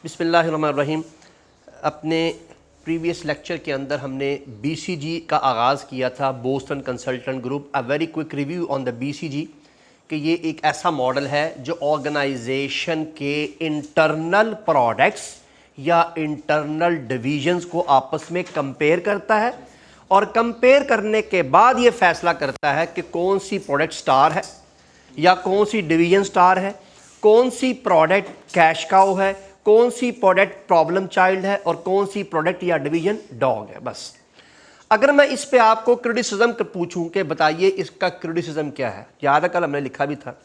बिस्मिल्लाहिर्रहमानिर्रहीम। अपने previous lecture के अंदर हमने बीसीजी का आगाज़ किया था, Boston consultant group. A very quick review on the BCG कि ये एक ऐसा मॉडल है जो ऑर्गेनाइजेशन के इंटरनल प्रोडक्ट्स या इंटरनल डिविजन्स को आपस में कंपेयर करता है और कंपेयर करने के बाद ये फैसला करता है कि कौन सी प्रोडक्ट स्टार है या कौन सी डिवीजन स्टार है, कौन सी प्रोडक्ट कैश काउ है, कौन सी प्रोडक्ट प्रॉब्लम चाइल्ड है और कौन सी प्रोडक्ट या डिवीजन डॉग है। बस अगर मैं इस पे आपको क्रिटिसिज्म पूछूं कि बताइए इसका क्रिटिसिज्म क्या है, याद है कल हमने लिखा भी था।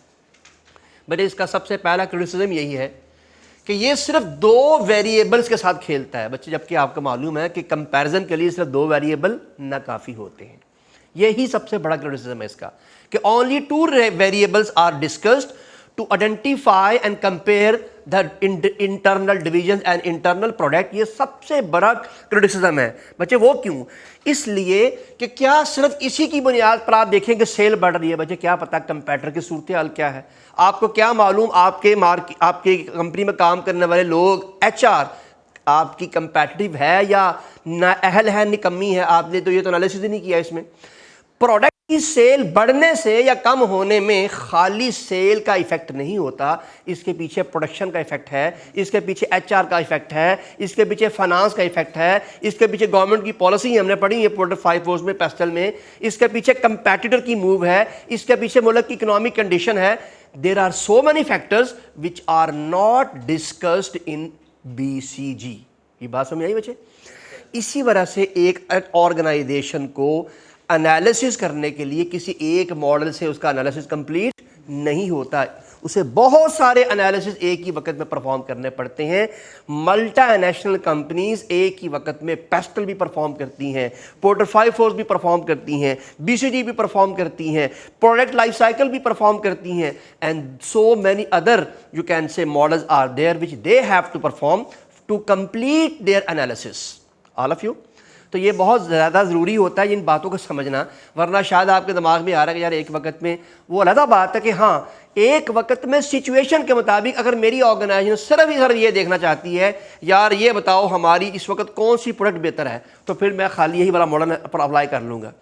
बट इसका सबसे पहला क्रिटिसिज्म यही है कि ये सिर्फ दो वेरिएबल्स के साथ खेलता है बच्चे, जबकि आपको मालूम है कि कंपैरिजन के लिए सिर्फ दो वेरिएबल ना काफ़ी होते हैं। यही सबसे बड़ा क्रिटिसिज्म है इसका कि only two variables are discussed to identify and compare the internal divisions and internal product। ये सबसे बड़ा क्रिटिसिज्म है बच्चे। वो क्यों? इसलिए कि क्या सिर्फ इसी की बुनियाद पर आप देखें कि सेल बढ़ रही है बच्चे, क्या पता कंपैटर की सूरत हाल क्या है। आपको क्या मालूम आपके कंपनी में काम करने वाले लोग, एचआर आपकी कंपैटिटिव है या ना अहल है, निकम्मी है। आपने तो ये तो एनालिसिस ही नहीं किया इसमें। प्रोडक्ट की सेल बढ़ने से या कम होने में खाली सेल का इफेक्ट नहीं होता, इसके पीछे प्रोडक्शन का इफेक्ट है, इसके पीछे एचआर का इफेक्ट है, इसके पीछे फाइनेंस का इफेक्ट है, इसके पीछे गवर्नमेंट की पॉलिसी हमने पढ़ी है क्वार्टर 5 में पेस्टल में, इसके पीछे कंपैटिटर की मूव है, इसके पीछे मुल्क की इकोनॉमिक कंडीशन है। There are so many factors which are not discussed in BCG. ये बात समझ आई बच्चे? इसी वजह से एक ऑर्गेनाइजेशन को एनालिसिस करने के लिए किसी एक मॉडल से उसका एनालिसिस कंप्लीट नहीं होता, उसे बहुत सारे एनालिसिस एक ही वक्त में परफॉर्म करने पड़ते हैं। मल्टीनेशनल कंपनीज एक ही वक्त में पेस्टल भी परफॉर्म करती हैं, पोर्टर 5 भी परफॉर्म करती हैं, बीसीजी भी परफॉर्म करती हैं, प्रोडक्ट लाइफ साइकिल भी परफॉर्म करती हैं, and so many other you can say models are there which they have to perform to complete their analysis. All of you. तो ये बहुत ज़्यादा ज़रूरी होता है इन बातों को समझना, वरना शायद आपके दिमाग में आ रहा है कि यार एक वक्त में, वो अलग बात है कि हाँ एक वक्त में सिचुएशन के मुताबिक अगर मेरी ऑर्गेनाइजेशन सिर्फ ये देखना चाहती है यार ये बताओ हमारी इस वक्त कौन सी प्रोडक्ट बेहतर है, तो फिर मैं खाली यही वाला मॉडल पर अप्लाई कर लूँगा।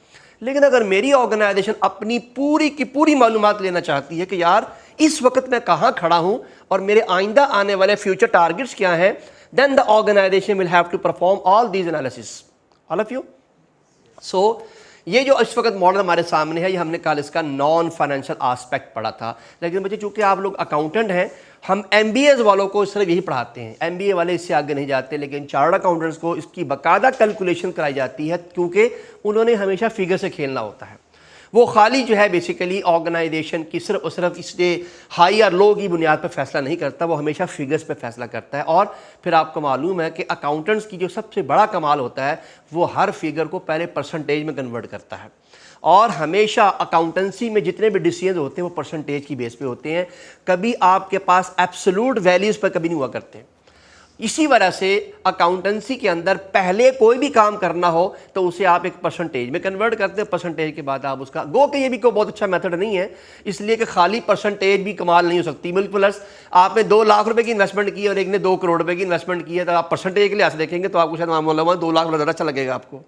लेकिन अगर मेरी ऑर्गेनाइजेशन अपनी पूरी की पूरी मालूमात लेना चाहती है कि यार इस वक्त मैं कहाँ खड़ा हूँ और मेरे आइंदा आने वाले फ्यूचर टारगेट्स क्या हैं, then the organisation will have to perform all these analysis. All of you. So ये जो इस वक्त मॉडल हमारे सामने है, ये हमने कल इसका नॉन फाइनेंशियल आस्पेक्ट पढ़ा था। लेकिन बच्चे चूंकि आप लोग अकाउंटेंट हैं, हम एमबीए वालों को सिर्फ यही पढ़ाते हैं, एमबीए वाले इससे आगे नहीं जाते। लेकिन चार्टर्ड अकाउंटेंट्स को इसकी बाकायदा कैलकुलेशन कराई जाती है क्योंकि उन्होंने हमेशा फिगर से खेलना होता है। वो खाली जो है बेसिकली ऑर्गेनाइजेशन की सिर्फ और सिर्फ इससे हाई और लो की बुनियाद पर फैसला नहीं करता, वो हमेशा फिगर्स पे फैसला करता है। और फिर आपको मालूम है कि अकाउंटेंट्स की जो सबसे बड़ा कमाल होता है वो हर फिगर को पहले परसेंटेज में कन्वर्ट करता है। और हमेशा अकाउंटेंसी में जितने भी डिसीजन होते हैं वो परसेंटेज की बेस पे होते हैं, कभी आपके पास एब्सोल्यूट वैल्यूज़ पर कभी नहीं हुआ करते। इसी वजह से अकाउंटेंसी के अंदर पहले कोई भी काम करना हो तो उसे आप एक परसेंटेज में कन्वर्ट करते हैं, परसेंटेज के बाद आप उसका गो के, ये भी कोई बहुत अच्छा मेथड नहीं है, इसलिए कि खाली परसेंटेज भी कमाल नहीं हो सकती। प्लस आपने 2 लाख रुपए की इन्वेस्टमेंट की और एक ने 2 करोड़ रुपए की इन्वेस्टमेंट की है, तो आप परसेंटेज के लिहाज से देखेंगे तो आपको शायद मामला 2 लाख ज़्यादा अच्छा लगेगा आपको,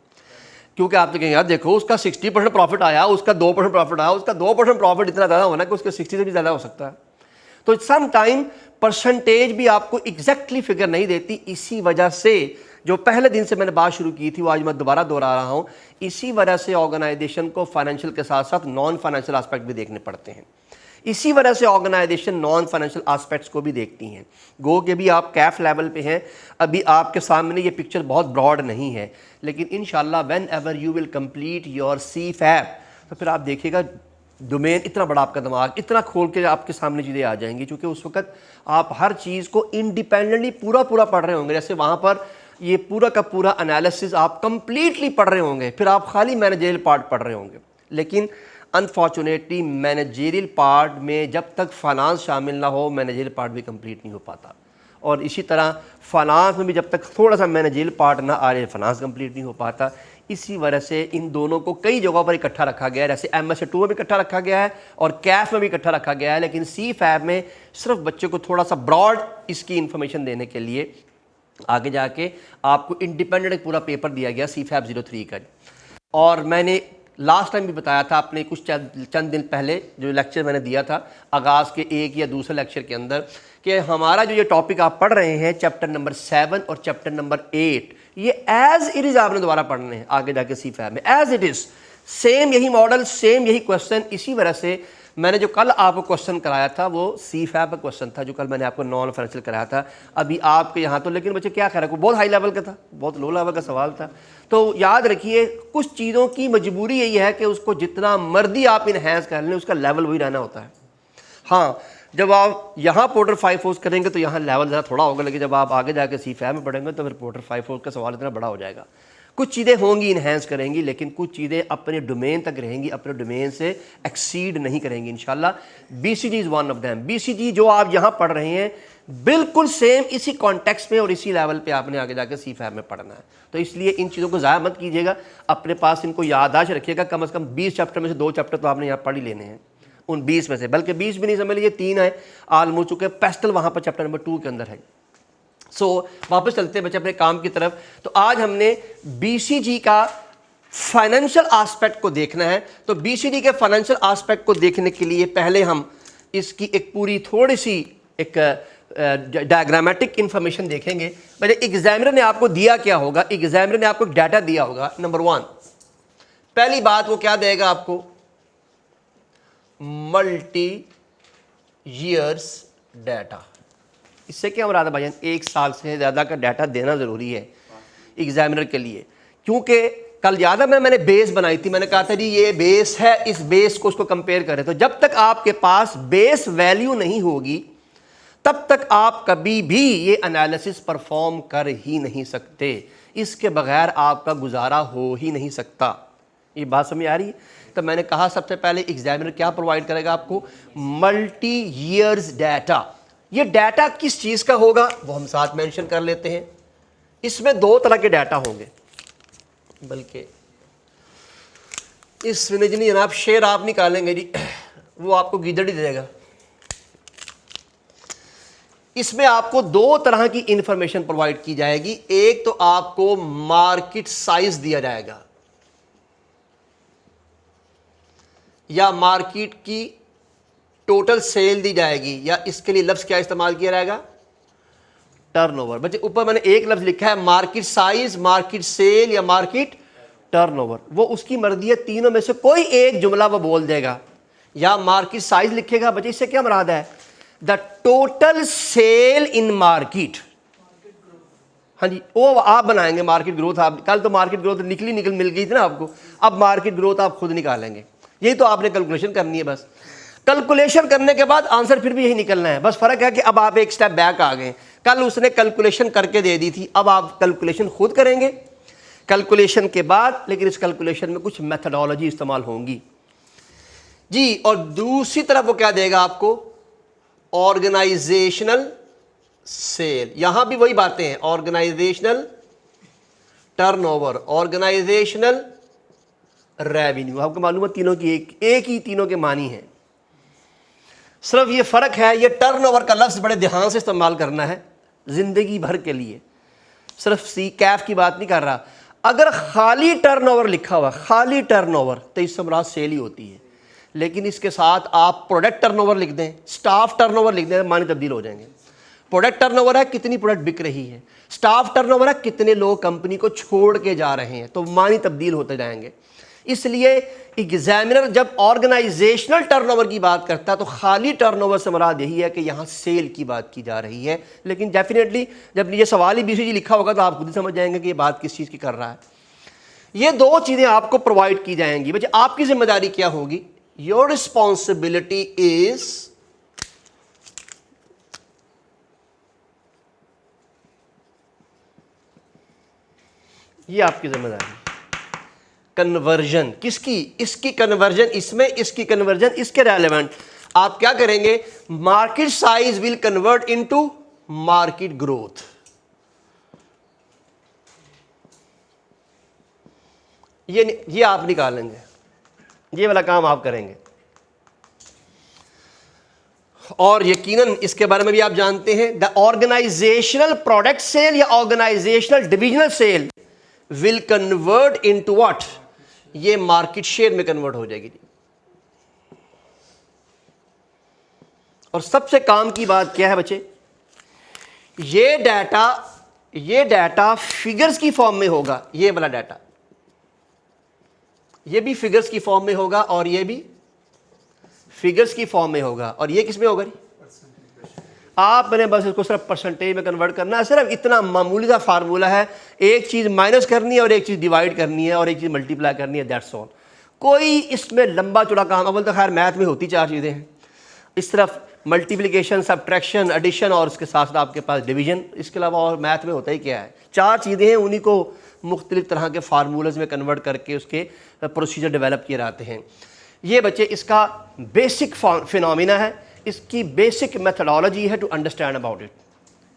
क्योंकि आप देखेंगे यार देखो उसका 60% प्रॉफिट आया, उसका 2% प्रॉफिट आया, उसका 2% प्रॉफिट इतना ज़्यादा होना कि उसके 60 से भी ज़्यादा हो सकता है। तो सम टाइम परसेंटेज भी आपको एग्जैक्टली फिगर नहीं देती। इसी वजह से जो पहले दिन से मैंने बात शुरू की थी वो आज मैं दोबारा दोहरा रहा हूँ, इसी वजह से ऑर्गेनाइजेशन को फाइनेंशियल के साथ साथ नॉन फाइनेंशियल एस्पेक्ट भी देखने पड़ते हैं। इसी वजह से ऑर्गेनाइजेशन नॉन फाइनेंशियल एस्पेक्ट्स को भी देखती हैं। गो के भी आप कैफ लेवल पे हैं, अभी आपके सामने ये पिक्चर बहुत ब्रॉड नहीं है, लेकिन इंशाल्लाह when ever you will complete your CFAP तो फिर आप देखिएगा डोमेन इतना बड़ा, आपका दिमाग इतना खोल के आपके सामने चीज़ें आ जाएंगी, क्योंकि उस वक्त आप हर चीज़ को इंडिपेंडेंटली पूरा पढ़ रहे होंगे। जैसे वहाँ पर ये पूरा का पूरा एनालिसिस आप कंप्लीटली पढ़ रहे होंगे, फिर आप खाली मैनेजरियल पार्ट पढ़ रहे होंगे। लेकिन अनफॉर्चुनेटली मैनेजरियल पार्ट में जब तक फाइनेंस शामिल ना हो मैनेजरियल पार्ट भी कंप्लीट नहीं हो पाता। और इसी तरह फाइनेंस में भी जब तक थोड़ा सा मैनेजरियल पार्ट ना आ रहे फाइनेंस कंप्लीट नहीं हो पाता। इसी वजह से इन दोनों को कई जगहों पर इकट्ठा रखा गया है, जैसे MS2 में भी इकट्ठा रखा गया है और कैफ में भी इकट्ठा रखा गया है, लेकिन CFAB में सिर्फ बच्चे को थोड़ा सा ब्रॉड इसकी इंफॉर्मेशन देने के लिए आगे जाके आपको इंडिपेंडेंट एक पूरा पेपर दिया गया CFAB 03 का। और मैंने लास्ट टाइम भी बताया था अपने कुछ चंद दिन पहले जो लेक्चर मैंने दिया था आगाज़ के एक या दूसरे लेक्चर के अंदर, कि हमारा जो ये टॉपिक आप पढ़ रहे हैं चैप्टर नंबर 7 और चैप्टर नंबर 8, ये एज इट इज़ आपने दोबारा पढ़ने हैं आगे जाके CFAB में, एज इट इज़ सेम यही मॉडल, सेम यही क्वेश्चन। इसी वजह से मैंने जो कल आपको क्वेश्चन कराया था वो CFAB का क्वेश्चन था, जो कल मैंने आपको नॉन फाइनेंशियल कराया था। अभी आपके यहाँ तो लेकिन बच्चे क्या करें, बहुत हाई लेवल का था, बहुत लो लेवल का सवाल था। तो याद रखिए कुछ चीज़ों की मजबूरी यही है कि उसको जितना मर्जी आप इन्हेंस कर लें उसका लेवल वही रहना होता है। हाँ, जब आप यहाँ पोर्टर 5 फोर्स करेंगे तो यहाँ लेवल ज़रा थोड़ा होगा, लेकिन जब आप आगे जाके CFAB में पढ़ेंगे तो फिर पोर्टर 5 फोर्स का सवाल इतना बड़ा हो जाएगा। कुछ चीज़ें होंगी इन्हेंस करेंगी, लेकिन कुछ चीज़ें अपने डोमेन तक रहेंगी, अपने डोमेन से एक्सीड नहीं करेंगी इंशाल्लाह। BCG is one of them. BCG जो आप यहाँ पढ़ रहे हैं बिल्कुल सेम इसी कॉन्टेक्स्ट में और इसी लेवल पे आपने आगे जाकर CFAB में पढ़ना है। तो इसलिए इन चीज़ों को ज़ाया मत कीजिएगा, अपने पास इनको याददाश्त रखिएगा। कम से कम 20 चैप्टर में से 2 चैप्टर तो आपने यहाँ पढ़ ही लेने हैं उन 20 में से, बल्कि 20 भी नहीं समझ लीजिए 3 है ऑलमोस्ट चुके। पेस्टल वहाँ पर चैप्टर नंबर 2 के अंदर है। वापस चलते हैं बच्चे अपने काम की तरफ। तो आज हमने BCG का फाइनेंशियल एस्पेक्ट को देखना है। तो BCG के फाइनेंशियल एस्पेक्ट को देखने के लिए पहले हम इसकी एक पूरी थोड़ी सी एक डायग्रामेटिक इंफॉर्मेशन देखेंगे। पहले एग्जामिनर ने आपको दिया क्या होगा, एग्जामिनर ने आपको डाटा दिया होगा। नंबर 1 पहली बात वो क्या देगा आपको, मल्टी ईयर्स डाटा। इससे क्या मुराद है भाईजान, 1 साल से ज़्यादा का डाटा देना ज़रूरी है एग्जामिनर के लिए। क्योंकि कल याद है मैंने बेस बनाई थी, मैंने कहा था जी ये बेस है, इस बेस को उसको कंपेयर करें। तो जब तक आपके पास बेस वैल्यू नहीं होगी तब तक आप कभी भी ये एनालिसिस परफॉर्म कर ही नहीं सकते। इसके बगैर आपका गुजारा हो ही नहीं सकता। ये बात समझ आ रही है? तो मैंने कहा सबसे पहले एग्जामिनर क्या प्रोवाइड करेगा आपको, मल्टी ईयर्स डाटा। ये डाटा किस चीज़ का होगा वो हम साथ मेंशन कर लेते हैं। इसमें 2 तरह के डाटा होंगे, बल्कि इसमें जी जनाब शेर आप निकालेंगे जी, वो आपको गीदड़ ही देगा। इसमें आपको 2 तरह की इंफॉर्मेशन प्रोवाइड की जाएगी। एक तो आपको मार्केट साइज दिया जाएगा या मार्केट की टोटल सेल दी जाएगी, या इसके लिए लफ्ज़ क्या इस्तेमाल किया जाएगा, टर्नओवर। बच्चे ऊपर मैंने एक लफ्ज़ लिखा है मार्केट साइज, मार्केट सेल या मार्केट टर्नओवर। वो उसकी मर्जी है, तीनों में से कोई एक जुमला वो बोल देगा। या मार्केट साइज लिखेगा, बच्चे इससे क्या मुराद है, the total sale in market. हाँ जी, वो आप बनाएंगे मार्केट ग्रोथ। आप कल तो मार्केट ग्रोथ मिल गई थी ना आपको, अब मार्केट ग्रोथ आप खुद निकालेंगे। यही तो आपने कैलकुलेशन करनी है। बस कैलकुलेशन करने के बाद आंसर फिर भी यही निकलना है। बस फर्क है कि अब आप एक स्टेप बैक आ गए। कल उसने कैलकुलेशन करके दे दी थी, अब आप कैलकुलेशन खुद करेंगे कैलकुलेशन के बाद, लेकिन इस कैलकुलेशन में कुछ मेथडोलॉजी इस्तेमाल होंगी जी। और दूसरी तरफ वो क्या देगा आपको, ऑर्गेनाइजेशनल सेल। यहां भी वही बातें हैं, ऑर्गेनाइजेशनल टर्नओवर, ऑर्गेनाइजेशनल रेवेन्यू। आपको मालूम है तीनों की एक ही तीनों के मानी है, सिर्फ ये फ़र्क है ये टर्नओवर का लफ्ज़ बड़े ध्यान से इस्तेमाल करना है ज़िंदगी भर के लिए। सिर्फ CCAF की बात नहीं कर रहा। अगर खाली टर्नओवर लिखा हुआ, खाली टर्नओवर, तो इससे मुराद सेल ही होती है। लेकिन इसके साथ आप प्रोडक्ट टर्नओवर लिख दें, स्टाफ टर्नओवर लिख दें, मानी तब्दील हो जाएंगे। प्रोडक्ट टर्नओवर है कितनी प्रोडक्ट बिक रही है, स्टाफ टर्नओवर है कितने लोग कंपनी को छोड़ के जा रहे हैं, तो मानी तब्दील होते जाएंगे। इसलिए एग्जामिनर जब ऑर्गेनाइजेशनल टर्नओवर की बात करता है तो खाली टर्नओवर से मुराद यही है कि यहाँ सेल की बात की जा रही है। लेकिन डेफिनेटली जब ये सवाल ही BCG लिखा होगा तो आप खुद ही समझ जाएंगे कि ये बात किस चीज़ की कर रहा है। ये 2 चीज़ें आपको प्रोवाइड की जाएंगी। बच्चे आपकी जिम्मेदारी क्या होगी, योर रिस्पॉन्सिबिलिटी इज ये आपकी जिम्मेदारी, कन्वर्जन किसकी, इसकी कन्वर्जन इसमें, इसकी कन्वर्जन इसके रेलेवेंट। आप क्या करेंगे, market size will convert into market growth. ये आप निकालेंगे, ये वाला काम आप करेंगे। और यकीनन इसके बारे में भी आप जानते हैं, द ऑर्गेनाइजेशनल प्रोडक्ट सेल या organisational divisional cell will convert into what, ये मार्केट शेयर में कन्वर्ट हो जाएगी। और सबसे काम की बात क्या है बच्चे, ये डाटा फिगर्स की फॉर्म में होगा। ये वाला डाटा ये भी फिगर्स की फॉर्म में होगा और ये भी फिगर्स की फॉर्म में होगा। और ये किस में होगा? आपने बस इसको सिर्फ परसेंटेज में कन्वर्ट करना है। सिर्फ इतना मामूली सा फार्मूला है, एक चीज़ माइनस करनी है और एक चीज़ डिवाइड करनी है और एक चीज़ मल्टीप्लाई करनी है, दैट्स ऑल। कोई इसमें लंबा चौड़ा काम, अव्वल तो खैर मैथ में होती 4 चीज़ें हैं, इस तरफ मल्टीप्लिकेशन, सब्ट्रैक्शन, एडिशन और उसके साथ साथ आपके पास डिवीजन। इसके अलावा और मैथ में होता ही क्या है, 4 चीज़ें हैं, उन्हीं को मुख्तलिफ तरह के फार्मूलाज में कन्वर्ट करके उसके प्रोसीजर डेवलप किए जाते हैं। ये बच्चे इसका बेसिक फिनोमिना है, इसकी बेसिक मेथडोलॉजी है टू अंडरस्टैंड अबाउट इट।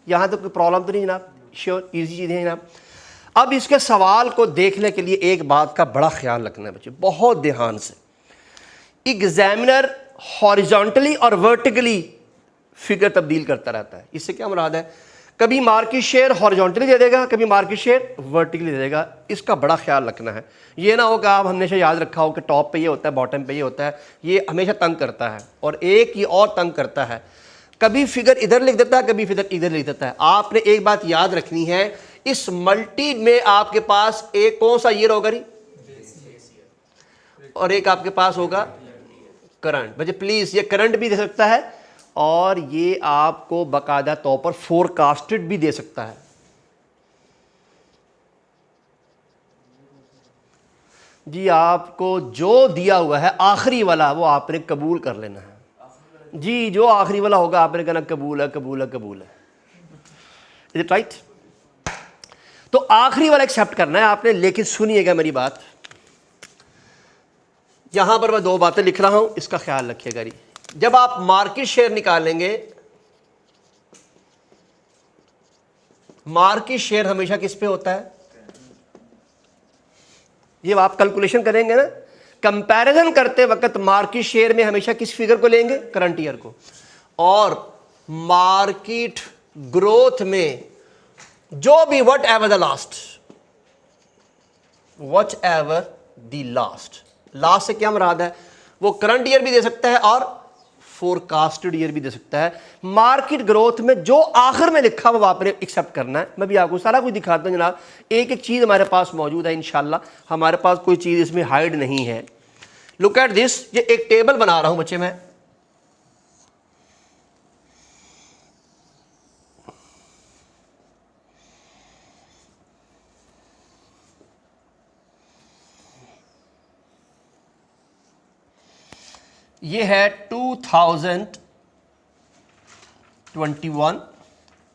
यहाँ तक कोई प्रॉब्लम तो नहीं जनाब? श्योर, ईजी चीज़ें हैं जनाब। अब इसके सवाल को देखने के लिए एक बात का बड़ा ख्याल रखना है बच्चे, बहुत ध्यान से। एग्जामिनर हॉरिजॉन्टली और वर्टिकली फिगर तब्दील करता रहता है। इससे क्या मुराद है, कभी मार्केट शेयर हॉरिजॉन्टली दे देगा, कभी मार्केट शेयर वर्टिकली दे देगा। इसका बड़ा ख्याल रखना है। ये ना हो कि आप हमेशा याद रखा हो कि टॉप पे ये होता है, बॉटम पे ये होता है। ये हमेशा तंग करता है और एक ही और तंग करता है, कभी फिगर इधर लिख देता है, कभी फिगर इधर लिख देता है। आपने एक बात याद रखनी है, इस मल्टी में आपके पास एक कौन सा ईयर होगा और एक आपके पास होगा करंट। बच्चे प्लीज, ये करंट भी दे सकता है और ये आपको बाकायदा तौर पर फोरकास्टेड भी दे सकता है। जी आपको जो दिया हुआ है आखिरी वाला वो आपने कबूल कर लेना है। जी जो आखिरी वाला होगा आपने कहना कबूल है, कबूल है, कबूल है। Is it right? तो आखिरी वाला एक्सेप्ट करना है आपने। लेकिन सुनिएगा मेरी बात, यहां पर मैं 2 बातें लिख रहा हूं, इसका ख्याल रखिएगा। जब आप मार्केट शेयर निकालेंगे, मार्केट शेयर हमेशा किस पे होता है? ये आप कैलकुलेशन करेंगे ना, कंपैरिजन करते वक्त मार्केट शेयर में हमेशा किस फिगर को लेंगे? करंट ईयर को। और मार्केट ग्रोथ में जो भी वट एवर द लास्ट से क्या मुराद है? वो करंट ईयर भी दे सकता है और फोरकास्टेड ईयर भी दे सकता है। मार्केट ग्रोथ में जो आखिर में लिखा वो आपने एक्सेप्ट करना है। मैं भी आपको सारा कुछ दिखाता हूं जनाब, एक एक चीज हमारे पास मौजूद है इंशाल्लाह। हमारे पास कोई चीज इसमें हाइड नहीं है। लुक एट दिस, ये एक टेबल बना रहा हूं बच्चे मैं। ये है 2021,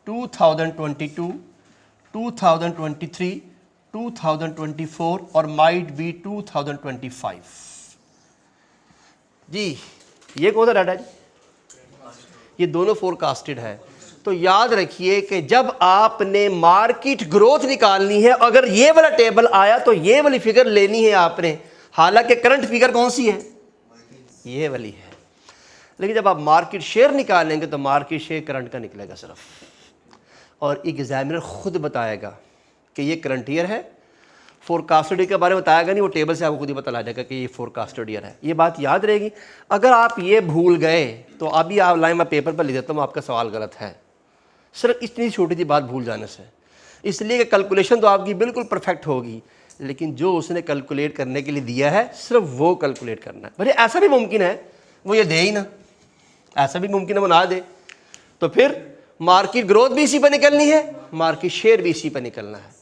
2022, 2023, 2024 और माइट बी 2025। जी ये कौन सा डाटा है? ये दोनों फोरकास्टेड है। तो याद रखिए कि जब आपने मार्केट ग्रोथ निकालनी है, अगर ये वाला टेबल आया तो ये वाली फिगर लेनी है आपने। हालांकि करंट फिगर कौन सी है? ये वाली है। लेकिन जब आप मार्केट शेयर निकालेंगे तो मार्केट शेयर करंट का निकलेगा सिर्फ, और एग्जामिनर खुद बताएगा कि ये करंट ईयर है। फोरकास्टेड ईयर के बारे में बताएगा नहीं, वो टेबल से आपको खुद ही पता लग जाएगा कि ये फोरकास्टेड ईयर है। ये बात याद रहेगी। अगर आप ये भूल गए तो अभी आप लाइन में पेपर पर लिख देता हूँ, आपका सवाल गलत है सिर्फ इतनी छोटी सी बात भूल जाने से। इसलिए कि कैलकुलेशन तो आपकी बिल्कुल परफेक्ट होगी, लेकिन जो उसने कैलकुलेट करने के लिए दिया है सिर्फ वो कैलकुलेट करना है। भले ऐसा भी मुमकिन है वो ये दे ही ना, ऐसा भी मुमकिन है वो ना दे, तो फिर मार्केट ग्रोथ भी इसी पर निकलनी है, मार्केट शेयर भी इसी पर निकलना है।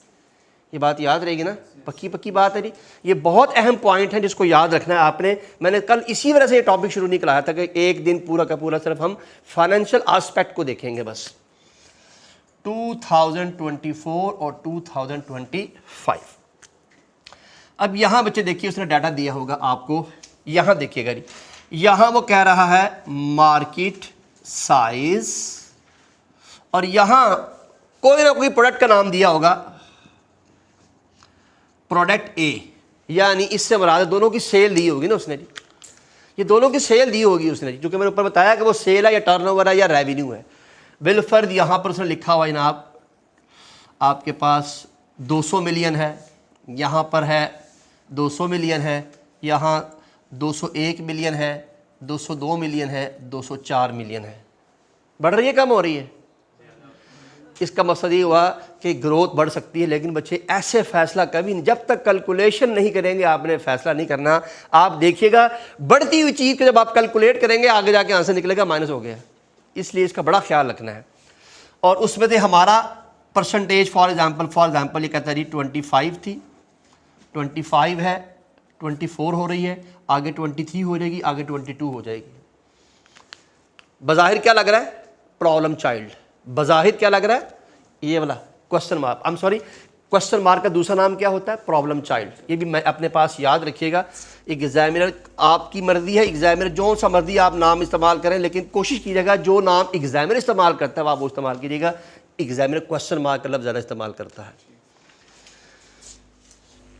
ये बात याद रहेगी ना, पक्की पक्की बात है। ये बहुत अहम पॉइंट है जिसको याद रखना है आपने। मैंने कल इसी वजह से ये टॉपिक शुरू नहीं कराया था कि एक दिन पूरा का पूरा सिर्फ हम फाइनेंशियल एस्पेक्ट को देखेंगे बस। 2024 और 2025। अब यहां बच्चे देखिए उसने डाटा दिया होगा आपको, यहां देखिएगा। यहां वो कह रहा है मार्केट साइज और यहां कोई ना कोई प्रोडक्ट का नाम दिया होगा, प्रोडक्ट ए, यानी इससे मुराद दोनों की सेल दी होगी ना उसने जी, ये दोनों की सेल दी होगी उसने जी, क्योंकि मैंने ऊपर बताया कि वो सेल है या टर्नओवर है या रेवेन्यू है। बिलफर्द यहाँ पर उसने लिखा हुआ जनाब, आपके पास 200 मिलियन है, यहाँ पर है 200 मिलियन है, यहाँ 201 मिलियन है, 202 मिलियन है, 204 मिलियन है। बढ़ रही है कम हो रही है? इसका मकसद ये हुआ कि ग्रोथ बढ़ सकती है, लेकिन बच्चे ऐसे फैसला कभी नहीं, जब तक कैलकुलेशन नहीं करेंगे आपने फैसला नहीं करना। आप देखिएगा बढ़ती हुई चीज़ को जब आप कैलकुलेट करेंगे आगे जाके आंसर निकलेगा माइनस हो गया, इसलिए इसका बड़ा ख्याल रखना है। और उसमें से हमारा परसेंटेज फॉर एग्जांपल ये कहता है जी 25 थी, 25 है, 24 हो रही है, आगे 23 हो जाएगी, आगे 22 हो जाएगी। बज़ाहिर क्या लग रहा है? Problem child. बज़ाहिर क्या लग रहा है? ये वाला question mark, I am sorry, question mark का दूसरा नाम क्या होता है? Problem child. ये भी मैं अपने पास याद रखिएगा। एग्जामिनर आपकी मर्जी है, एग्जामिनर जो सा मर्जी आप नाम इस्तेमाल करें, लेकिन कोशिश कीजिएगा जो नाम एग्जामिनर इस्तेमाल करता है आप वो इस्तेमाल कीजिएगा। एग्जामिनर क्वेश्चन मार्क का लफ्ज़ ज़्यादा इस्तेमाल करता है।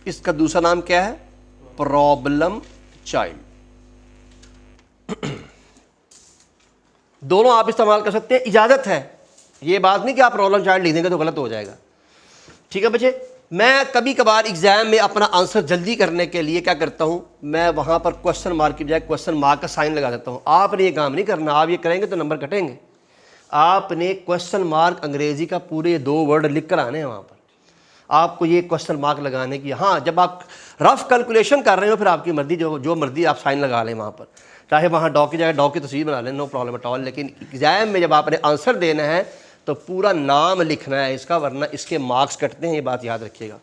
इसका दूसरा नाम क्या है? Problem child. दोनों आप इस्तेमाल कर सकते हैं, इजाज़त है। ये बात नहीं कि आप प्रॉब्लम चाइल्ड लिख देंगे तो गलत हो जाएगा। ठीक है बच्चे, मैं कभी कभार एग्जाम में अपना आंसर जल्दी करने के लिए क्या करता हूं, मैं वहां पर क्वेश्चन मार्क की बजाय क्वेश्चन मार्क का साइन लगा देता हूं। आपने ये काम नहीं करना, आप ये करेंगे तो नंबर कटेंगे। आपने क्वेश्चन मार्क अंग्रेजी का पूरे 2 वर्ड लिख कर आने हैं वहां पर, आपको ये क्वेश्चन मार्क लगाने की। हाँ, जब आप रफ कैलकुलेशन कर रहे हो फिर आपकी मर्जी, जो मर्जी आप साइन लगा लें वहाँ पर, चाहे वहाँ डॉ की जगह डॉ की तस्वीर बना लें, नो प्रॉब्लम एट ऑल। लेकिन एग्जाम में जब आपने आंसर देना है तो पूरा नाम लिखना है इसका, वरना इसके मार्क्स कटते हैं, ये बात याद रखिएगा।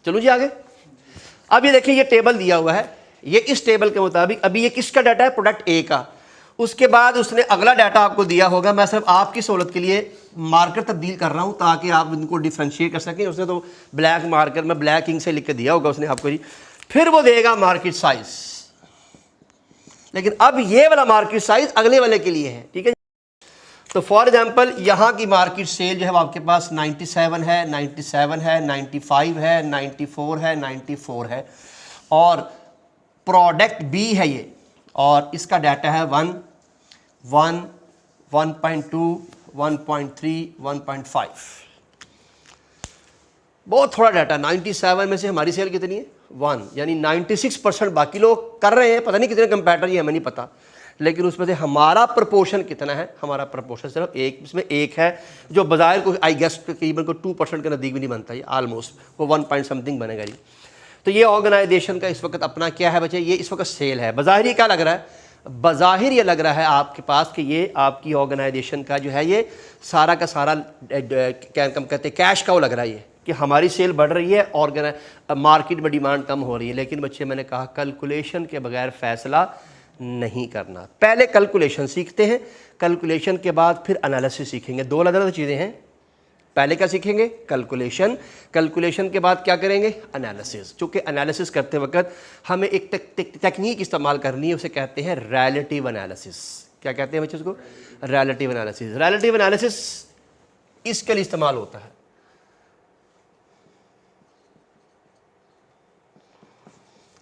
चलो जी आगे। अब ये देखिए, ये टेबल दिया हुआ है, ये इस टेबल के मुताबिक अभी ये किसका डाटा है? प्रोडक्ट ए का। उसके बाद उसने अगला डाटा आपको दिया होगा। मैं सिर्फ आपकी सहूलत के लिए मार्कर तब्दील कर रहा हूं ताकि आप इनको डिफ्रेंशिएट कर सकें। उसने तो ब्लैक मार्कर में ब्लैक इंक से लिख के दिया होगा उसने आपको जी। फिर वो देगा मार्केट साइज, लेकिन अब ये वाला मार्केट साइज अगले वाले के लिए है। ठीक है, तो फॉर एग्जांपल यहाँ की मार्केट सेल जो है वो आपके पास 97 है, 97 है, 95 है, 94 है, 94 है, और प्रोडक्ट बी है ये, और इसका डाटा है 1, 1, 1.2, 1.3, 1.5। बहुत थोड़ा डाटा। 97 में से हमारी सेल कितनी है? 1, यानी 96% बाकी लोग कर रहे हैं, पता नहीं कितने कंपैरेटर, ये हमें नहीं पता, लेकिन उसमें से हमारा प्रपोर्शन कितना है? हमारा प्रपोर्शन सिर्फ एक, इसमें एक है जो बाजार को आई गेस तकरीबन को 2% के नज़दीक भी नहीं बनता, ये ऑलमोस्ट वो 1 पॉइंट समथिंग बनेगा जी। तो ये ऑर्गेनाइजेशन का इस वक्त अपना क्या है बच्चे? ये इस वक्त सेल है। बाज़ाहिर ये क्या लग रहा है? बाज़ाहिर ये लग रहा है आपके पास कि ये आपकी ऑर्गेनाइजेशन का जो है ये सारा का सारा क्या कम कहते हैं कैश का वो लग रहा है ये, कि हमारी सेल बढ़ रही है और मार्केट में डिमांड कम हो रही है। लेकिन बच्चे, मैंने कहा कैलकुलेशन के बगैर फैसला नहीं करना। पहले कैलकुलेशन सीखते हैं, कैलकुलेशन के बाद फिर एनालिसिस सीखेंगे। 2 अलग अलग चीज़ें हैं। पहले क्या सीखेंगे? कैलकुलेशन। कैलकुलेशन के बाद क्या करेंगे? एनालिसिस। चूँकि एनालिसिस करते वक्त हमें एक टेक्निक इस्तेमाल करनी है, उसे कहते हैं रिलेटिव एनालिसिस। क्या कहते हैं बच्चे उसको? Relative analysis. रिलेटिव एनालिसिस इसके लिए इस्तेमाल होता है।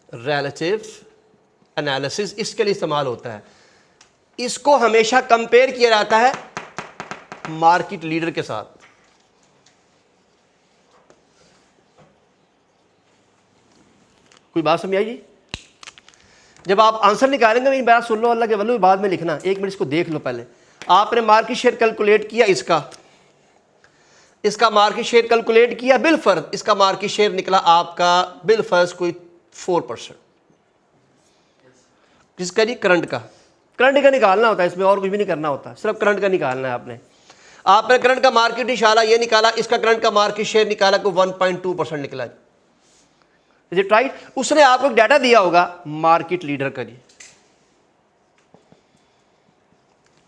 रिलेटिव एनालिसिस इसके लिए इस्तेमाल होता है। इसको हमेशा कंपेयर किया जाता है मार्केट लीडर के साथ। कोई बात समझ आई जी? जब आप आंसर निकालेंगे, मेरी बात सुन लो, अल्लाह के वल्लू बाद में लिखना, 1 मिनट इसको देख लो। पहले आपने मार्केट शेयर कैलकुलेट किया, इसका मार्केट शेयर कैलकुलेट किया बिलफर्ज, इसका मार्केट शेयर निकला आपका बिलफर्ज कोई 4%। किसका जी? करंट का। करंट का निकालना होता है, इसमें और कुछ भी नहीं करना होता, सिर्फ करंट का निकालना है आपने करंट का मार्केट निकाला, ये निकाला, इसका करंट का मार्केट शेयर निकाला को 1.2% निकला जी। Is it right? उसने आपको एक डाटा दिया होगा मार्केट लीडर का जी।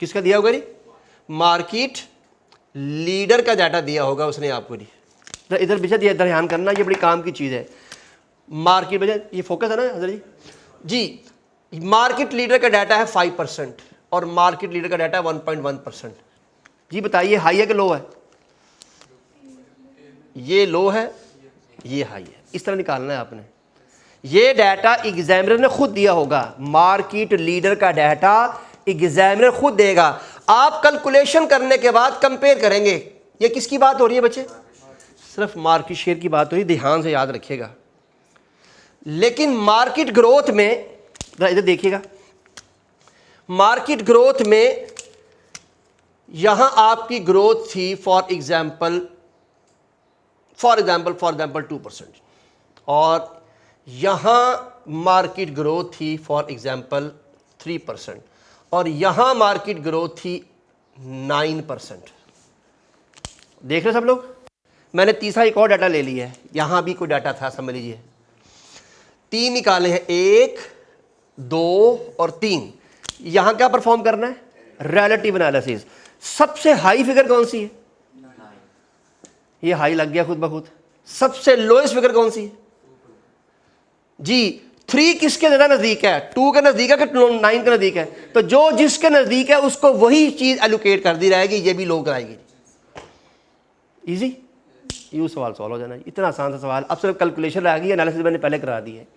किसका दिया होगा जी? मार्केट लीडर का डाटा दिया होगा उसने आपको जी। इधर बेशक ये ध्यान करना, ये बड़ी काम की चीज़ है। मार्केट बेशक ये फोकस है ना हजर जी। मार्केट लीडर का डाटा है 5% और मार्केट लीडर का डाटा है 1.1%। जी बताइए, हाई है कि लो है? ये लो है, ये हाई है, इस तरह निकालना है आपने। ये डाटा एग्जामिनर ने खुद दिया होगा, मार्केट लीडर का डाटा एग्जामिनर खुद देगा। आप कैलकुलेशन करने के बाद कंपेयर करेंगे। ये किसकी बात हो रही है बच्चे? सिर्फ मार्केट शेयर की बात हो रही है, ध्यान से याद रखिएगा। लेकिन मार्केट ग्रोथ में, इधर देखिएगा, मार्केट ग्रोथ में यहां आपकी ग्रोथ थी फॉर एग्जाम्पल 2%, और यहां मार्केट ग्रोथ थी फॉर एग्जाम्पल 3%, और यहां मार्केट ग्रोथ थी 9%। देख रहे सब लोग? मैंने तीसरा एक और डाटा ले लिया है, यहां भी कोई डाटा था, समझ लीजिए। 3 निकाले हैं, 1, 2 और 3। यहां क्या परफॉर्म करना है? Relative analysis. सबसे हाई फिगर कौन सी है? ये हाई लग गया खुद ब खुद। सबसे लोएस्ट फिगर कौन सी है जी? 3 किसके ज्यादा नजदीक है? 2 के नजदीक है कि 9 के नजदीक है? तो जो जिसके नजदीक है उसको वही चीज एलोकेट कर दी रहेगी, ये भी लो कराएगी। इजी, यू सवाल सॉल्व हो जाना। इतना आसान सा सवाल। अब सिर्फ कैलकुलेशन रह गई, एनालिसिस मैंने पहले करा दी है।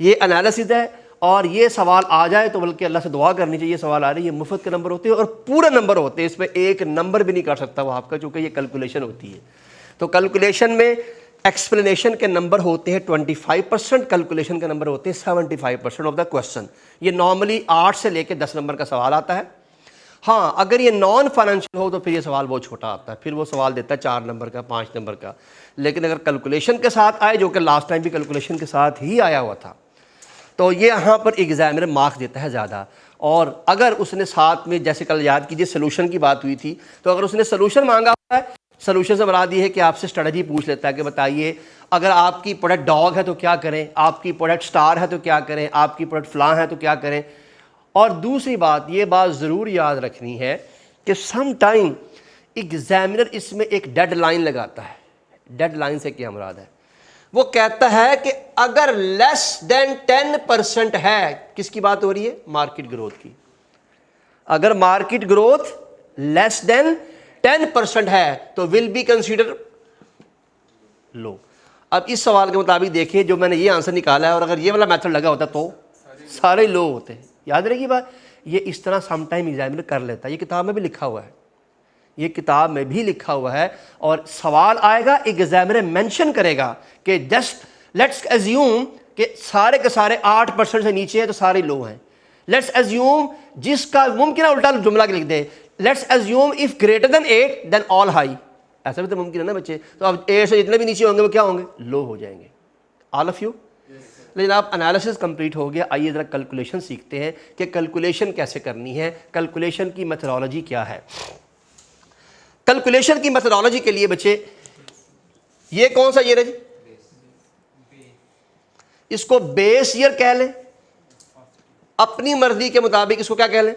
ये एनालिसिस है, और ये सवाल आ जाए तो बल्कि अल्लाह से दुआ करनी चाहिए, सवाल आ रही है, मुफ्त के नंबर होते हैं और पूरे नंबर होते हैं, इसमें एक नंबर भी नहीं कर सकता वो आपका, चूंकि ये कैलकुलेशन होती है। तो कैलकुलेशन में एक्सप्लेनेशन के नंबर होते हैं 25%, कैलकुलेशन के नंबर होते हैं 75% ऑफ द क्वेश्चन। ये नॉर्मली 8 से लेकर 10 नंबर का सवाल आता है। हाँ, अगर ये नॉन फाइनेंशियल हो तो फिर ये सवाल बहुत छोटा आता है, फिर वो सवाल देता है 4 नंबर का, 5 नंबर का। लेकिन अगर कैलकुलेशन के साथ आए, जो कि लास्ट टाइम भी कैलकुलेशन के साथ ही आया हुआ था, तो ये यहाँ पर एग्जामिनर मार्क्स देता है ज़्यादा। और अगर उसने साथ में, जैसे कल याद कीजिए सोल्यूशन की बात हुई थी, तो अगर उसने सोल्यूशन मांगा हुआ है, सोल्यूशन से बना दी है कि आपसे स्ट्रेटजी पूछ लेता है कि बताइए अगर आपकी प्रोडक्ट डॉग है तो क्या करें, आपकी प्रोडक्ट स्टार है तो क्या करें, आपकी प्रोडक्ट फ्लां है तो क्या करें। और दूसरी बात, ये बात ज़रूर याद रखनी है कि सम टाइम एग्जामिनर इसमें एक डेडलाइन लगाता है। डेडलाइन से क्या मुराद है? वो कहता है कि अगर लेस देन 10% है, किसकी बात हो रही है? मार्केट ग्रोथ की। अगर मार्केट ग्रोथ लेस देन 10% है तो विल बी कंसीडर लो। अब इस सवाल के मुताबिक देखिए, जो मैंने ये आंसर निकाला है, और अगर ये वाला मेथड लगा होता तो सारे लो होते हैं। याद रहेगी बात? ये इस तरह सम टाइम एग्जामिनर कर लेता है। ये किताब में भी लिखा हुआ है, ये किताब में भी लिखा हुआ है। और सवाल आएगा, एग्जामिनर मेंशन करेगा कि जस्ट लेट्स एज्यूम कि सारे के सारे 8% से नीचे है तो सारे लो हैं। लेट्स एज्यूम, जिसका मुमकिन है उल्टा जुमला लिख दे, let's assume if greater than 8 then all high. ऐसा भी तो मुमकिन है ना बच्चे? तो अब 8 से जितने भी नीचे होंगे वो क्या होंगे? लो हो जाएंगे, ऑल ऑफ यू। लेकिन आप एनालिसिस कंप्लीट हो गया, आइए ज़रा कैलकुलेशन सीखते हैं कि कैलकुलेशन कैसे करनी है, कैलकुलेशन की मेथडोलॉजी क्या है। कैलकुलेशन की मेथडोलॉजी के लिए बच्चे, ये कौन सा ईयर है जी? इसको बेस ईयर कह लें, अपनी मर्जी के मुताबिक इसको क्या कह लें?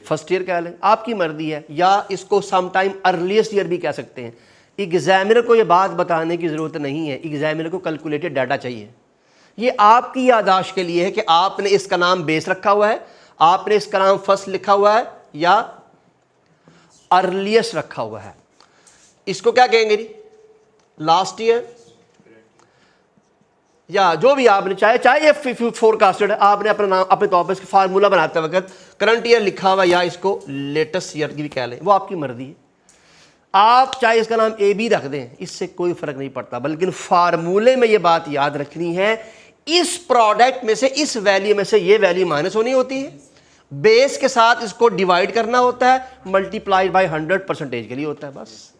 फर्स्ट ईयर कह लें, आपकी मर्जी है। या इसको सम टाइम अर्लीस्ट ईयर भी कह सकते हैं। एग्जामिनर को ये बात बताने की ज़रूरत नहीं है, एग्जामिनर को कैलकुलेटेड डाटा चाहिए। ये आपकी यादाश्त के लिए है कि आपने इसका नाम बेस रखा हुआ है, आपने इसका नाम फर्स्ट लिखा हुआ है, या अर्लीस्ट रखा हुआ है। इसको क्या कहेंगे जी? लास्ट ईयर, या जो भी आपने चाहे ये फोरकास्टेड है, आपने अपना नाम अपने तौर पर इसका फार्मूला बनाते वक्त करंट ईयर लिखा हुआ, या इसको लेटेस्ट ईयर भी कह लें, वो आपकी मर्जी है। आप चाहे इसका नाम ए बी रख दें, इससे कोई फर्क नहीं पड़ता। बल्कि फार्मूले में ये बात याद रखनी है, इस प्रोडक्ट में से, इस वैल्यू में से ये वैल्यू माइनस होनी होती है, बेस के साथ इसको डिवाइड करना होता है, मल्टीप्लाइड बाय 100% के लिए होता है। बस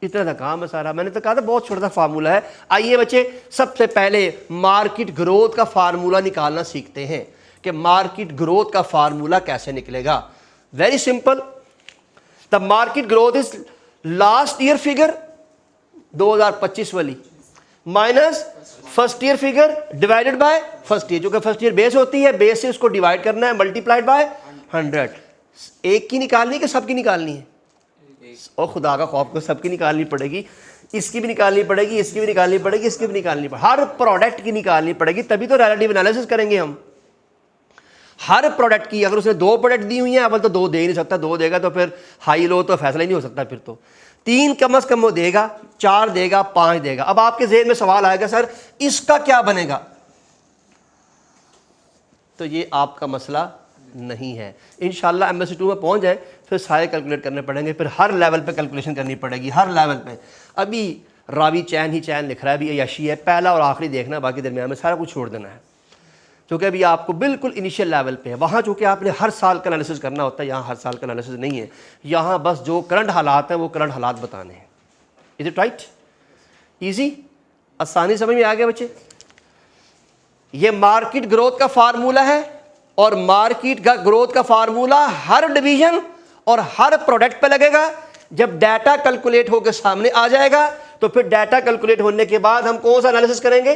इतना सा काम है सारा। मैंने तो कहा था बहुत छोटा सा फार्मूला है। आइए बच्चे, सबसे पहले मार्केट ग्रोथ का फार्मूला निकालना सीखते हैं कि मार्केट ग्रोथ का फार्मूला कैसे निकलेगा। Very simple, the market growth is last year figure 2025 वाली minus first year figure divided by first year, जो कि फर्स्ट ईयर बेस होती है, बेस से उसको डिवाइड करना है, मल्टीप्लाइड बाय 100। एक की निकालनी कि सबकी निकालनी है? और खुदा का खौफ को सबकी निकालनी पड़ेगी, इसकी भी निकालनी पड़ेगी, इसकी भी निकालनी पड़ेगी, इसकी भी निकालनी पड़ेगी, हर प्रोडक्ट की निकालनी पड़ेगी, तभी तो रिलेटिव एनालिसिस करेंगे हम। हर प्रोडक्ट की, अगर उसने 2 प्रोडक्ट दी हुई हैं, अव्वल तो 2 दे ही नहीं सकता, 2 देगा तो फिर हाई लो तो फैसला ही नहीं हो सकता, फिर तो 3 कम अज़ कम वो देगा, 4 देगा, 5 देगा। अब आपके ज़हन में सवाल आएगा सर इसका क्या बनेगा, तो ये आपका मसला नहीं है। इंशाल्लाह MSc 2 में पहुंच जाए फिर सारे कैलकुलेट करने पड़ेंगे, फिर हर लेवल पे कैलकुलेशन करनी पड़ेगी, हर लेवल पे। अभी रावी चैन ही चैन लिख रहा है, अभी अय्याशी है, पहला और आखिरी देखना, बाकी दरमियान में सारा कुछ छोड़ देना है, क्योंकि अभी आपको बिल्कुल इनिशियल लेवल पे है। वहाँ चूँकि आपने हर साल का एनालिसिस करना होता है, यहाँ हर साल का एनालिसिस नहीं है, यहाँ बस जो करंट हालात हैं वो करंट हालात बताने हैं। Is it right? ईजी, आसानी समझ में आ गया बच्चे? ये मार्केट ग्रोथ का फार्मूला है, और मार्केट का ग्रोथ का फार्मूला हर डिवीजन और हर प्रोडक्ट पे लगेगा। जब डाटा कैलकुलेट होकर सामने आ जाएगा तो फिर डाटा कैलकुलेट होने के बाद हम कौन सा एनालिसिस करेंगे,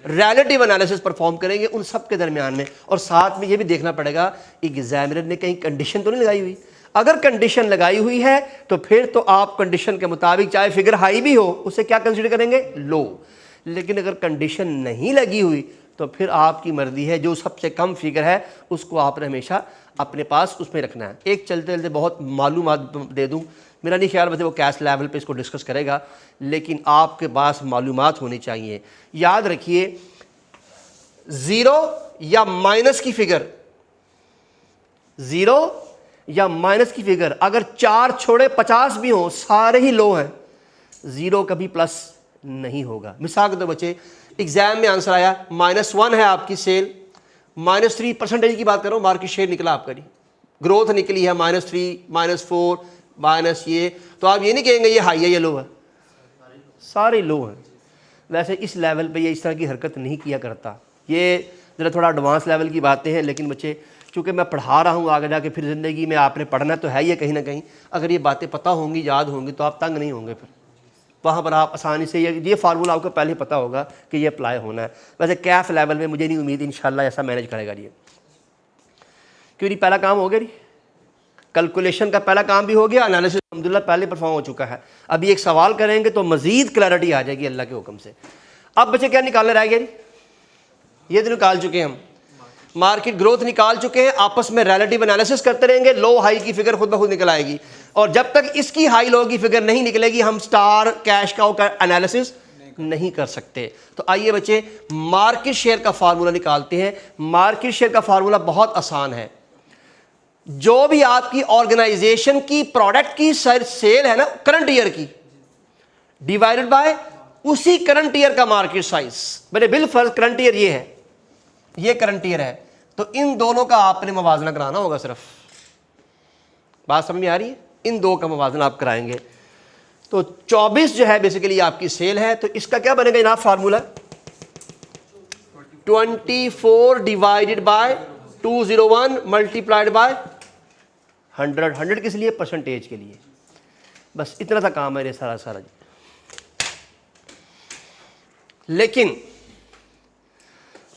रिलेटिव एनालिसिस परफॉर्म करेंगे उन सब के दरमियान में। और साथ में ये भी देखना पड़ेगा एग्जामिनर ने कहीं कंडीशन तो नहीं लगाई हुई। अगर कंडीशन लगाई हुई है तो फिर तो आप कंडीशन के मुताबिक चाहे फिगर हाई भी हो उसे क्या कंसीडर करेंगे, लो। लेकिन अगर कंडीशन नहीं लगी हुई तो फिर आपकी मर्जी है, जो सबसे कम फिगर है उसको आपने हमेशा अपने पास उसमें रखना है। एक चलते चलते बहुत मालूमात दे दूं, मेरा नहीं ख्याल वैसे वो कैश लेवल पे इसको डिस्कस करेगा, लेकिन आपके पास मालूमात होनी चाहिए। याद रखिए 0 या माइनस की फिगर, 0 या माइनस की फिगर अगर 4 छोड़े 50 भी हो, सारे ही लो हैं, 0 कभी प्लस नहीं होगा। मिसाल के तौर बच्चे एग्जाम में आंसर आया -1 है आपकी सेल, -3% की बात करो, मार्केट शेयर निकला आपका जी, ग्रोथ निकली है -3, -4, माइनस ये, तो आप ये नहीं कहेंगे ये हाई है ये लो है, सारे लो हैं। वैसे इस लेवल पे ये इस तरह की हरकत नहीं किया करता, ये ज़रा थोड़ा एडवांस लेवल की बातें हैं। लेकिन बच्चे चूँकि मैं पढ़ा रहा हूँ, आगे जाके फिर ज़िंदगी में आपने पढ़ना तो है ये कहीं ना कहीं, अगर ये बातें पता होंगी, याद होंगी, तो आप तंग नहीं होंगे, फिर वहाँ पर आप आसानी से ये फार्मूला आपको पहले ही पता होगा कि ये अप्लाई होना है। वैसे कैफ लेवल में मुझे नहीं उम्मीद इंशाल्लाह ऐसा मैनेज करेगा ये, क्यों नहीं, पहला काम हो गया जी, कैलकुलेशन का पहला काम भी हो गया, एनालिसिस अल्हम्दुलिल्लाह पहले परफॉर्म हो चुका है। अभी एक सवाल करेंगे तो मजीद क्लैरिटी आ जाएगी अल्लाह के हुक्म से। अब बच्चे क्या निकालने रह गए जी, ये तो निकाल चुके हैं हम, मार्केट ग्रोथ निकाल चुके हैं, आपस में रिलेटिव एनालिसिस करते रहेंगे, लो हाई की फिगर खुद ब खुद निकल आएगी। और जब तक इसकी हाई लो की फिगर नहीं निकलेगी हम स्टार कैश काउ का एनालिसिस नहीं कर सकते। तो आइए बच्चे मार्केट शेयर का फार्मूला निकालते हैं। मार्केट शेयर का फार्मूला बहुत आसान है, जो भी आपकी ऑर्गेनाइजेशन की प्रोडक्ट की सेल है ना करंट ईयर की, डिवाइडेड बाय उसी करंट ईयर का मार्केट साइज। मेरे बिल फर्ज करंट ईयर ये है, ये करंट ईयर है, तो इन दोनों का आपने मवाजना कराना होगा। सिर्फ बात समझ में आ रही है, इन दो का मवाजना आप कराएंगे। तो 24 जो है बेसिकली आपकी सेल है, तो इसका क्या बनेगा जनाब formula, 24 divided by 201 multiplied by 100। 100 किस लिए, परसेंटेज के लिए। बस इतना सा काम है ये सारा जी। लेकिन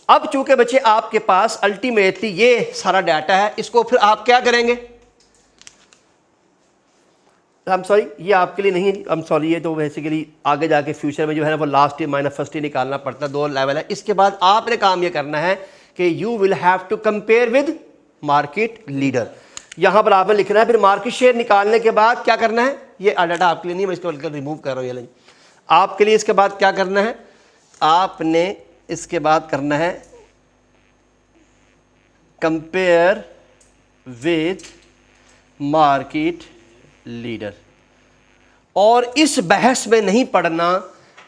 अब चूंकि बच्चे आपके पास अल्टीमेटली ये सारा डाटा है, इसको फिर आप क्या करेंगे, I'm सॉरी ये आपके लिए नहीं है, I'm सॉरी ये तो बेसिकली आगे जाके फ्यूचर में जो है ना वो last year minus first year निकालना पड़ता है, 2 लेवल है। इसके बाद आपने काम ये करना है कि you will have to compare with market leader. यहां पर आपने लिखना है, फिर मार्केट शेयर निकालने के बाद क्या करना है, ये डाटा आपके लिए नहीं, मैं इसको रिमूव कर रहा हूँ, ये आपके लिए। इसके बाद क्या करना है, आपने इसके बाद करना है कंपेयर विद मार्केट लीडर। और इस बहस में नहीं पढ़ना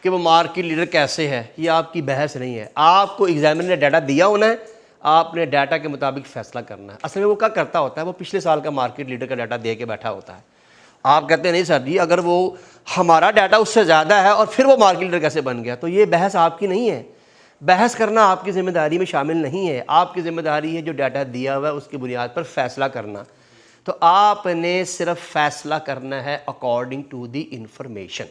कि वो मार्केट लीडर कैसे है, ये आपकी बहस नहीं है। आपको एग्जामिनर ने डाटा दिया होना है, आपने डाटा के मुताबिक फैसला करना है। असल में वो क्या करता होता है, वो पिछले साल का मार्केट लीडर का डाटा दे के बैठा होता है। आप कहते हैं नहीं सर जी, अगर वो हमारा डाटा उससे ज़्यादा है और फिर वो मार्केट लीडर कैसे बन गया, तो ये बहस आपकी नहीं है। बहस करना आपकी ज़िम्मेदारी में शामिल नहीं है। आपकी ज़िम्मेदारी है जो डाटा दिया हुआ है उसकी बुनियाद पर फैसला करना। तो आपने सिर्फ फैसला करना है अकॉर्डिंग टू द इंफॉर्मेशन।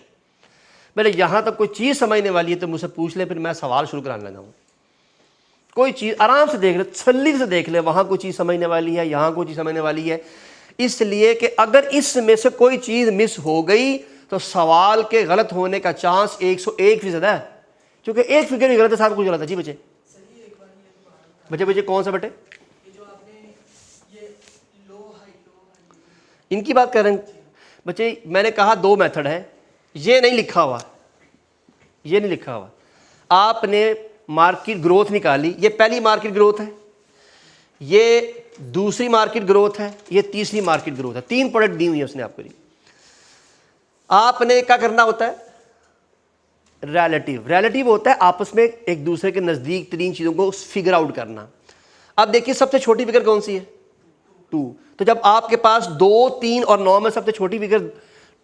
मेरे यहाँ तक कोई चीज़ समझने वाली है तो मुझसे पूछ ले, फिर मैं सवाल शुरू कराने लगा हूँ। कोई चीज़ आराम से देख ले, तसल्ली से देख ले, वहाँ कोई चीज़ समझने वाली है, यहाँ कोई चीज़ समझने वाली है। इसलिए कि अगर इसमें से कोई चीज़ मिस हो गई तो सवाल के गलत होने का चांस 101% है, क्योंकि एक फिगर भी गलत है, सारा कुछ गलत है जी बच्चे। बच्चे बच्चे कौन सा बेटे? इनकी बात कर रहे हैं बच्चे। मैंने कहा दो मेथड है, ये नहीं लिखा हुआ, ये नहीं लिखा हुआ। आपने मार्केट ग्रोथ निकाली, ये पहली मार्केट ग्रोथ है, ये दूसरी मार्केट ग्रोथ है, ये तीसरी मार्केट ग्रोथ है। 3 प्रोडक्ट दी हुई है उसने आपको। आपने क्या करना होता है? रिलेटिव होता है आपस में एक दूसरे के नज़दीक 3 चीज़ों को फिगर आउट करना। अब देखिए सबसे छोटी फिगर कौन सी है? 2। तो जब आपके पास 2, 3 और 9 में सबसे छोटी फिगर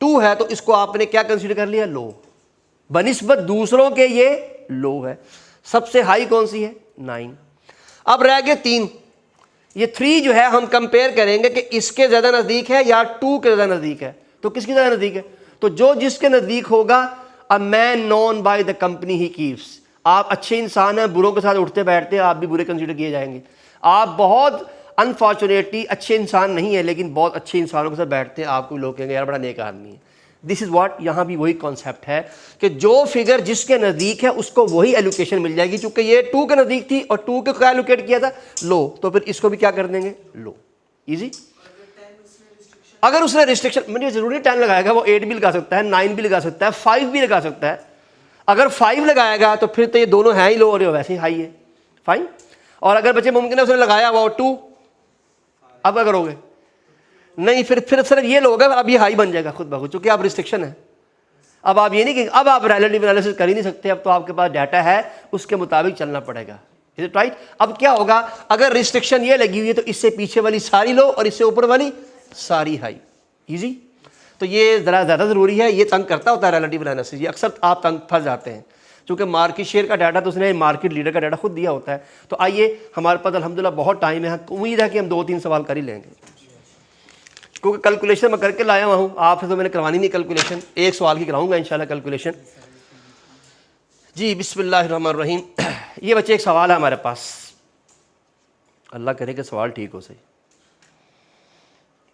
2 है तो इसको आपने क्या कंसीडर कर लिया? लो। बनिस्बत दूसरों के ये लो है। सबसे हाई कौन सी है? 9। अब रह गए 3। ये 3 जो है हम कंपेयर करेंगे कि इसके ज़्यादा नज़दीक है या 2 के ज़्यादा नज़दीक है। तो किसके ज़्यादा नज़दीक है? तो जो जिसके नज़दीक होगा, a man known by the company he keeps. आप अच्छे इंसान हैं, बुरों के साथ उठते बैठते हैं, आप भी बुरे कंसीडर किए जाएंगे। आप बहुत अनफॉर्चुनेटली अच्छे इंसान नहीं है लेकिन बहुत अच्छे इंसानों के साथ बैठते हैं, आपको लोग कहेंगे यार बड़ा नेक आदमी है। दिस इज़ व्हाट, यहाँ भी वही कॉन्सेप्ट है कि जो फिगर जिसके नज़दीक है उसको वही एलोकेशन मिल जाएगी। चूंकि ये 2 के नज़दीक थी और 2 के क्या एलोकेट किया था? लो। तो फिर इसको भी क्या कर देंगे? लो। ईजी। अगर उसने रिस्ट्रिक्शन, मुझे जरूरी 10 लगाएगा, वो 8 भी लगा सकता है, 9 भी लगा सकता है, 5 भी लगा सकता है। अगर 5 लगाएगा तो फिर तो ये दोनों हैं ही लो और ये वैसे ही हाई है, फाइन। और अगर बच्चे मुमकिन है उसने लगाया वो 2, अब क्या करोगे? नहीं, फिर सिर्फ ये लोगे, अब ये हाई बन जाएगा खुद ब खुद, चूंकि आप रिस्ट्रिक्शन है। अब आप ये नहीं कि अब आप रिलेटिव एनालिसिस कर ही नहीं सकते, अब तो आपके पास डाटा है, उसके मुताबिक चलना पड़ेगा। Is it right? अब क्या होगा? अगर रिस्ट्रिक्शन ये लगी हुई है तो इससे पीछे वाली सारी लो और इससे ऊपर वाली सारी हाई। इजी। तो ये ज़रा ज़्यादा ज़रूरी है, ये तंग करता होता है रिलेटिव एनालिसिस। ये अक्सर आप तंग फंस जाते हैं क्योंकि मार्केट शेयर का डाटा तो उसने मार्केट लीडर का डाटा खुद दिया होता है। तो आइए, हमारे पास अल्हम्दुलिल्लाह बहुत टाइम है, उम्मीद है कि हम 2-3 सवाल कर ही लेंगे क्योंकि कैलकुलेशन मैं करके लाया हुआ हूँ। आपसे तो मैंने करवानी नहीं कैलकुलेशन, एक सवाल की कराऊंगा इंशाल्लाह कैलकुलेशन। जी बिस्मिल्लाहिर्रहमानिर्रहीम। ये बच्चे एक सवाल है हमारे पास, अल्लाह करे कि सवाल ठीक हो सही।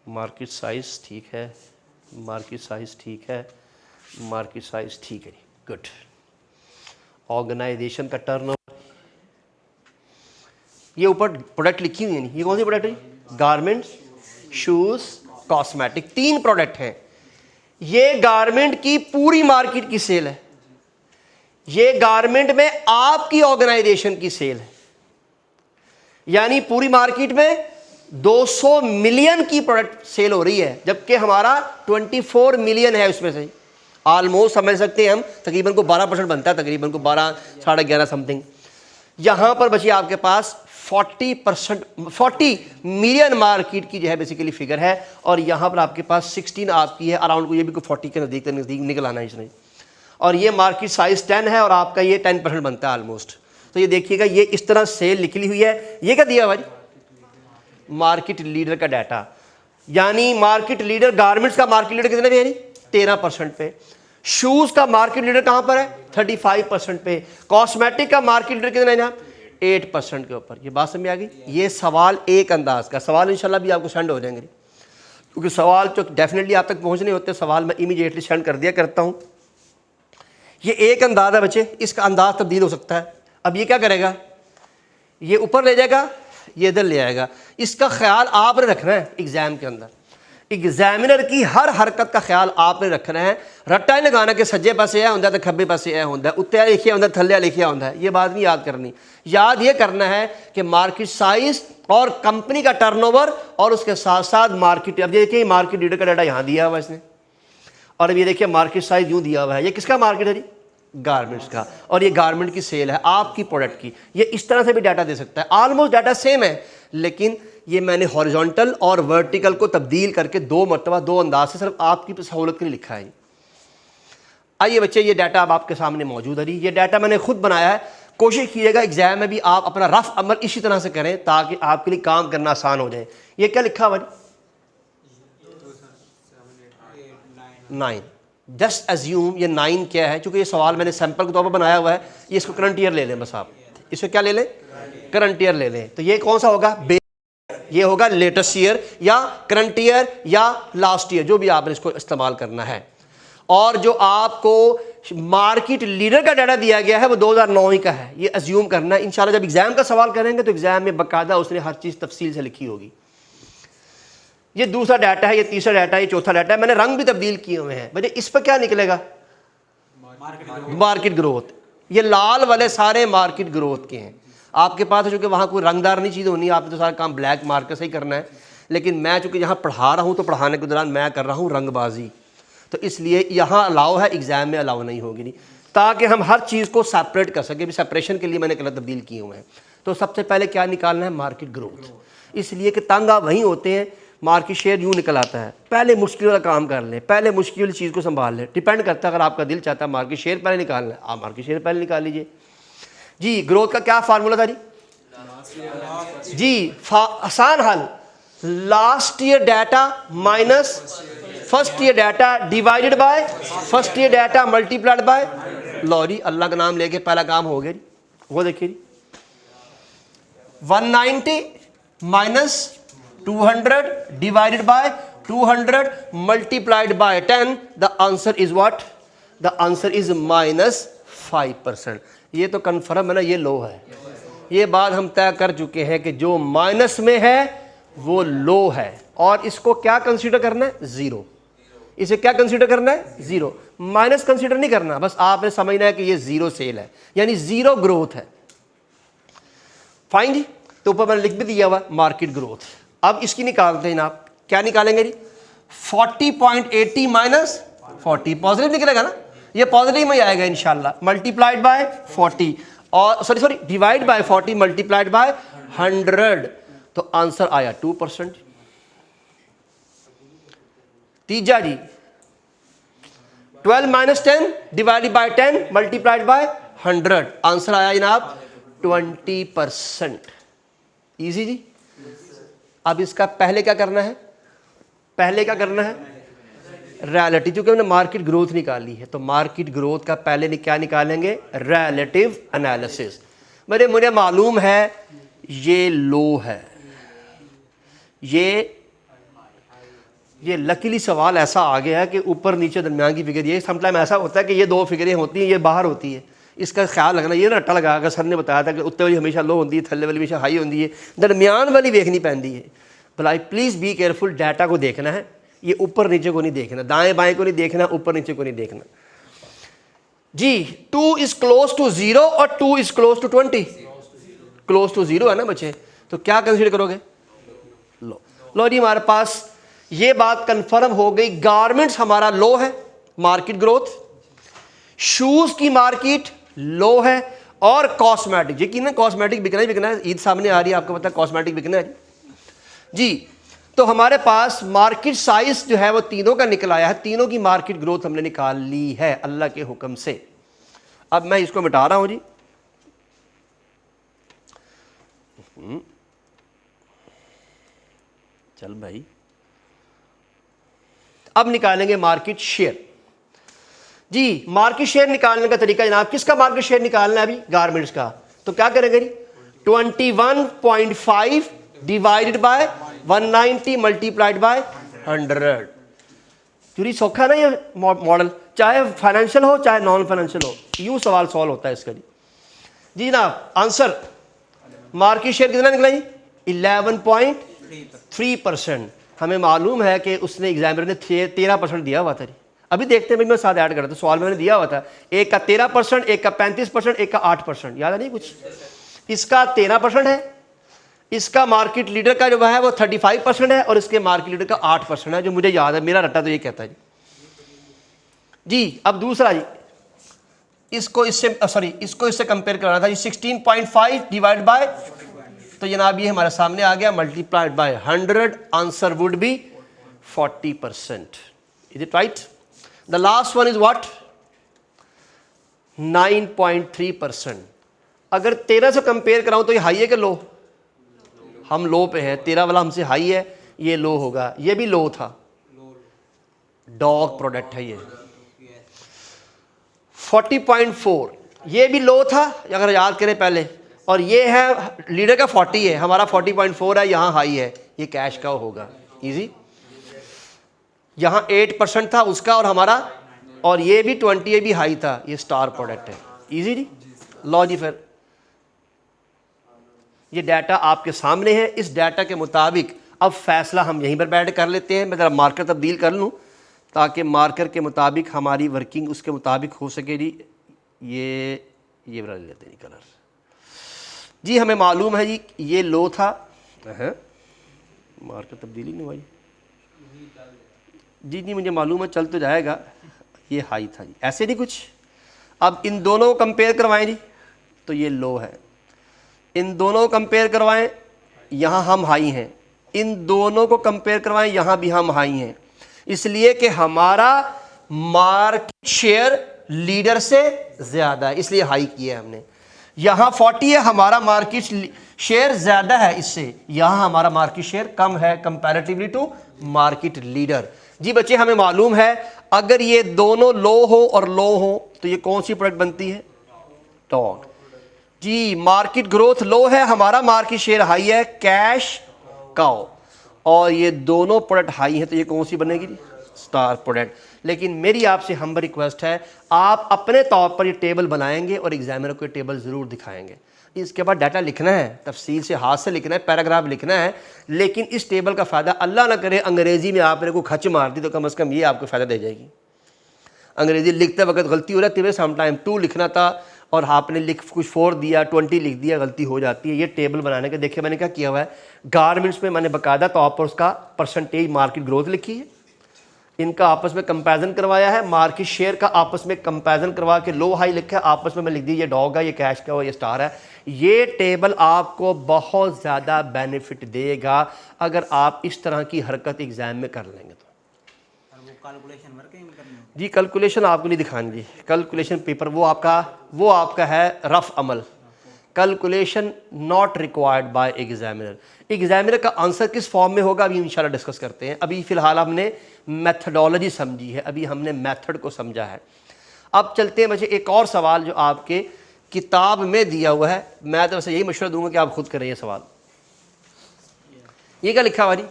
मार्केट साइज ठीक है, मार्केट साइज ठीक है, मार्केट साइज ठीक है, गुड। ऑर्गेनाइजेशन का टर्नओवर, ये ऊपर प्रोडक्ट लिखी हुई है नहीं, ये कौन सी प्रोडक्ट है? गारमेंट्स, शूज, कॉस्मेटिक, 3 प्रोडक्ट हैं। ये गारमेंट की पूरी मार्केट की सेल है, ये गारमेंट में आपकी ऑर्गेनाइजेशन की सेल है, यानी पूरी मार्केट में 200 मिलियन की प्रोडक्ट सेल हो रही है, जबकि हमारा 24 मिलियन है। उसमें से ऑलमोस्ट समझ सकते हैं हम, तकरीबन को 12% बनता है, तकरीबन को 12, 11.5 समथिंग। यहाँ पर बची आपके पास 40 मिलियन मार्केट की जो है बेसिकली फिगर है, और यहाँ पर आपके पास 16 आपकी है अराउंड को, ये भी 40 के नज़दीक निकल आना है इसने। और ये मार्केट साइज 10 है और आपका ये 10% बनता है ऑलमोस्ट। तो ये देखिएगा, ये इस तरह सेल निकली हुई है। ये क्या दिया भाई? मार्केट लीडर का डाटा, यानी मार्केट लीडर गारमेंट्स का मार्केट लीडर कितने पे है? 13% पे। शूज का मार्केट लीडर कहां पर है? 35% पे। कॉस्मेटिक का मार्केट लीडर कितना है ना? 8% के ऊपर। ये बात समझ आ गई? ये सवाल एक अंदाज का सवाल, इंशाल्लाह भी आपको सेंड हो जाएंगे, क्योंकि सवाल तो डेफिनेटली आप तक पहुंचने होते, सवाल मैं इमीडिएटली सेंड कर दिया करता हूं। ये एक अंदाज है बच्चे, इसका अंदाज तब्दील हो सकता है। अब ये क्या करेगा? ये ऊपर ले जाएगा, ये इधर ले आएगा। इसका ख्याल आपने रखना है एग्जाम के अंदर, एग्जामिनर की हर हरकत का ख्याल आपने रखना है। रट्टा नहीं लगाना कि सज्जे पासे होंगे तो खब्बे पासे होंगे, उत्ते लिखिया होंगे थल्ले लिखिया होंगे, ये बात नहीं याद करनी। याद ये करना है कि मार्केट साइज और कंपनी का टर्नओवर और उसके साथ साथ मार्केट। अब देखिए मार्केट लीडर का डाटा यहाँ दिया हुआ इसने, और अब ये देखिए मार्केट साइज यूँ दिया हुआ है। ये किसका मार्केट है जी? गारमेंट्स का। और ये गारमेंट की सेल है आपकी प्रोडक्ट की। ये इस तरह से भी डाटा दे सकता है, ऑलमोस्ट डाटा सेम है, लेकिन ये मैंने हॉरिजॉन्टल और वर्टिकल को तब्दील करके 2 मरतबा 2 अंदाज से सिर्फ आपकी सहूलत के लिए लिखा है। आइए बच्चे, ये डाटा अब आपके सामने मौजूद है। ये डाटा मैंने खुद बनाया है। कोशिश कीजिएगा एग्जाम में भी आप अपना रफ अमल इसी तरह से करें ताकि आपके लिए काम करना आसान हो जाए। ये क्या लिखा हुआ? 9। जस्ट एज्यूम ये 9 क्या है, क्योंकि ये सवाल मैंने सैंपल के तौर पर बनाया हुआ है। ये इसको करंट ईयर ले लें बस, आप इसको क्या ले लें? करंट ईयर ले लें। तो ये कौन सा होगा? ये होगा लेटेस्ट ईयर या करंट ईयर या लास्ट ईयर, जो भी आपने इसको इस्तेमाल करना है। और जो आपको मार्केट लीडर का डाटा दिया गया है वो 2009 ही का है, ये अज्यूम करना है। इंशाल्लाह जब एग्जाम का सवाल करेंगे तो एग्जाम में बाकायदा उसने हर चीज़ तफसील से लिखी होगी। ये दूसरा डाटा है, ये तीसरा डाटा है, ये चौथा डाटा है। मैंने रंग भी तब्दील किए हुए हैं। भाई इस पर क्या निकलेगा? Market growth. ये लाल वाले सारे मार्केट ग्रोथ के हैं। आपके पास है चूँकि वहाँ कोई रंगदार नहीं चीज़ होनी है, आपने तो सारा काम ब्लैक मार्कर से ही करना है। लेकिन मैं चूँकि यहाँ पढ़ा रहा हूँ तो पढ़ाने के दौरान मैं कर रहा हूँ रंगबाजी, तो इसलिए यहाँ अलाउ है, एग्ज़ाम में अलाउ नहीं होगी, नहीं, ताकि हम हर चीज़ को सेपरेट कर सकें। भी सेपरेशन के लिए मैंने कलर तब्दील किए हुए हैं। तो सबसे पहले क्या निकालना है? Market growth. इसलिए कि तंग आप वहीं होते हैं, मार्केट शेयर यूँ निकल आता है। पहले मुश्किल वाला काम कर लें, पहले मुश्किल वाली चीज़ को संभाल लें। डिपेंड करता है, अगर आपका दिल चाहता है मार्केट शेयर पहले निकालना है, आप मार्केट शेयर पहले निकाल लीजिए। जी ग्रोथ का क्या फार्मूला था जी? जी आसान हल, last year data minus first year data divided by first year data multiplied by. लो जी, अल्लाह का नाम लेके पहला काम हो गया जी। वो देखिए जी, 190 minus 200 divided by 200 multiplied by 10। The answer is what? The answer is -5%। ये तो कन्फर्म है ना, ये लो है। ये बात हम तय कर चुके हैं कि जो माइनस में है वो लो है, और इसको क्या कंसीडर करना है? ज़ीरो। इसे क्या कंसीडर करना है? ज़ीरो। माइनस कंसीडर नहीं करना, बस आपने समझना है कि ये ज़ीरो सेल है, यानी ज़ीरो ग्रोथ है। फाइन जी। तो ऊपर मैंने लिख भी दिया हुआ मार्केट ग्रोथ। अब इसकी निकालते हैं आप, क्या निकालेंगे जी? 40.80 माइनस 40 पॉजिटिव निकलेगा ना, ये पॉजिटिव में आएगा इंशाल्लाह। मल्टीप्लाइड बाय 40 और sorry divide by 40 multiplied by 100, तो आंसर आया 2%। तीजा जी 12 minus 10 divided by 10 multiplied by 100, answer आया जनाब 20%। इजी जी। अब इसका पहले क्या करना है? पहले क्या करना है? रिलेटिव, क्योंकि हमने मार्केट ग्रोथ निकाली है, तो मार्केट ग्रोथ का पहले क्या निकालेंगे? Relative analysis. मुझे मालूम है ये लो है, ये लकीली सवाल ऐसा आ गया है कि ऊपर नीचे दरमियान की फिगर, ये समटाइम ऐसा होता है कि ये दो फिगरें होती हैं, ये बाहर होती है। इसका ख्याल रखना, ये रट्टा लगा कर सर ने बताया था कि उत्ते वाली हमेशा लो होती है, थल्ले वाली हमेशा हाई होती है, दरमियान वाली देखनी पैंदी है। भला प्लीज़ बी केयरफुल, डाटा को देखना है, ये ऊपर नीचे को नहीं देखना, दाएं बाएं को नहीं देखना, ऊपर नीचे को नहीं देखना जी। 2 इज क्लोज टू 0 और 2 is close to 20। Close to 0 है ना बच्चे, तो क्या कंसीडर करोगे? लो जी, हमारे पास ये बात कंफर्म हो गई, गारमेंट्स हमारा लो है, मार्केट ग्रोथ। शूज की मार्केट लो है, और कॉस्मेटिक, यकीन कॉस्मेटिक बिकना ही बिकना है। ईद सामने आ रही है, आपको पता है कॉस्मेटिक बिकना है जी। तो हमारे पास मार्केट साइज जो है वो तीनों का निकल आया है, तीनों की मार्केट ग्रोथ हमने निकाल ली है अल्लाह के हुक्म से। अब मैं इसको मिटा रहा हूं जी। चल भाई, अब निकालेंगे मार्केट शेयर जी। मार्केट शेयर निकालने का तरीका जनाब, किसका मार्केट शेयर निकालना है अभी? गारमेंट्स का। तो क्या करेंगे जी? 21.5 डिवाइडेड बाय 190 मल्टीप्लाइड बाय 100। चूरी सौखा ना ये मॉडल, चाहे फाइनेंशियल हो चाहे नॉन फाइनेंशियल हो, यूं सवाल सॉल्व होता है इसका जी जनाब। आंसर मार्केट शेयर कितना निकला जी? 11.3%। हमें मालूम है कि उसने एग्जामिनर ने 13% दिया हुआ था जी। अभी देखते हैं भाई, मैं साथ ऐड कर रहा था, सवाल मैंने दिया हुआ था, एक का 13%, एक का 35%, एक का 8%, याद है नहीं कुछ? इसका 13% है, इसका मार्केट लीडर का जो है वो 35% है, और इसके मार्केट लीडर का 8% है, जो मुझे याद है, मेरा रट्टा तो ये कहता है जी। अब दूसरा जी, इसको इससे कंपेयर कराना था जी। 16.5 डिवाइड बाय, तो जनाब ये हमारे सामने आ गया, multiplied by 100, answer would be 40%। Is it right? The last one is what? 9.3%। अगर 13 से कंपेयर कराऊं तो ये हाई है कि लो? हम लो पे हैं, 13 वाला हमसे हाई है, ये लो होगा। ये भी लो था, डॉग प्रोडक्ट है ये। 40.4 ये भी लो था, अगर याद करें पहले, और ये है लीडर का 40 है, हमारा 40.4 है, यहाँ हाई है, ये कैश का होगा। इजी। यहाँ 8% था उसका और हमारा और ये भी 20, ये भी हाई था, ये स्टार प्रोडक्ट है। इजी जी, लो जी। फिर ये डाटा आपके सामने है, इस डाटा के मुताबिक अब फैसला हम यहीं पर बैठ कर लेते हैं। मैं ज़रा मार्कर तब्दील कर लूँ ताकि मार्कर के मुताबिक हमारी वर्किंग उसके मुताबिक हो सके जी। ये बना लेते हैं कलर जी। हमें मालूम है जी ये लो था, मार्कर तब्दीली नहीं भाई जी मुझे मालूम है, चल तो जाएगा। ये हाई था जी, ऐसे नहीं कुछ। अब इन दोनों को कंपेयर करवाएं जी, तो ये लो है। इन दोनों को कंपेयर करवाएं, यहाँ हम हाई हैं। इन दोनों को कंपेयर करवाएं, यहाँ भी हम हाई हैं। इसलिए कि हमारा मार्केट शेयर लीडर से ज़्यादा है, इसलिए हाई किया है हमने। यहाँ 40 है, हमारा मार्केट शेयर ज़्यादा है इससे, यहाँ हमारा मार्केट शेयर कम है कंपैरेटिवली टू मार्केट लीडर। जी बच्चे, हमें मालूम है अगर ये दोनों लो हो और लो हो तो ये कौन सी प्रोडक्ट बनती है? डॉग जी। मार्केट ग्रोथ लो है, हमारा मार्केट शेयर हाई है, कैश काउ। और ये दोनों प्रोडक्ट हाई है तो ये कौन सी बनेगी? Star product. लेकिन मेरी आपसे हम्बल रिक्वेस्ट है, आप अपने तौर पर ये टेबल बनाएंगे और एग्जामिनर को ये टेबल ज़रूर दिखाएंगे। इसके बाद डाटा लिखना है, तफसील से हाथ से लिखना है, पैराग्राफ लिखना है। लेकिन इस टेबल का फ़ायदा, अल्लाह ना करे अंग्रेज़ी में आपने को खच मार दी तो कम से कम ये आपको फ़ायदा दे जाएगी। अंग्रेज़ी लिखते वक्त गलती हो रहती है, समटाइम 2 लिखना था और आपने लिख कुछ 4 दिया, 20 लिख दिया, गलती हो जाती है। ये टेबल बनाने के देखिए मैंने क्या किया हुआ है, गारमेंट्स में मैंने बाकायदा तौर पर उसका परसेंटेज मार्केट ग्रोथ लिखी है, इनका आपस में कंपैरिजन करवाया है, मार्केट शेयर का आपस में कंपैरिजन करवा के लो हाई लिखा है, आपस में मैं लिख दी ये डॉग है, ये कैश का हो, ये स्टार है। ये टेबल आपको बहुत ज़्यादा बेनिफिट देगा अगर आप इस तरह की हरकत एग्जाम में कर लेंगे तो। कैलकुलेशन वर्किंग करनी जी कैलकुलेशन आपको नहीं दिखानी जी, कैलकुलेशन पेपर वो आपका है rough Amal. Calculation not required by examiner. Examiner का आंसर किस फॉर्म में होगा अभी इंशाल्लाह डिस्कस करते हैं। अभी फ़िलहाल हमने मेथडोलॉजी समझी है, अभी हमने मेथड को समझा है। अब चलते हैं बच्चे एक और सवाल जो आपके किताब में दिया हुआ है। मैं तो वैसे यही मशवरा दूंगा कि आप खुद करें ये सवाल। ये क्या लिखा हुआ जी?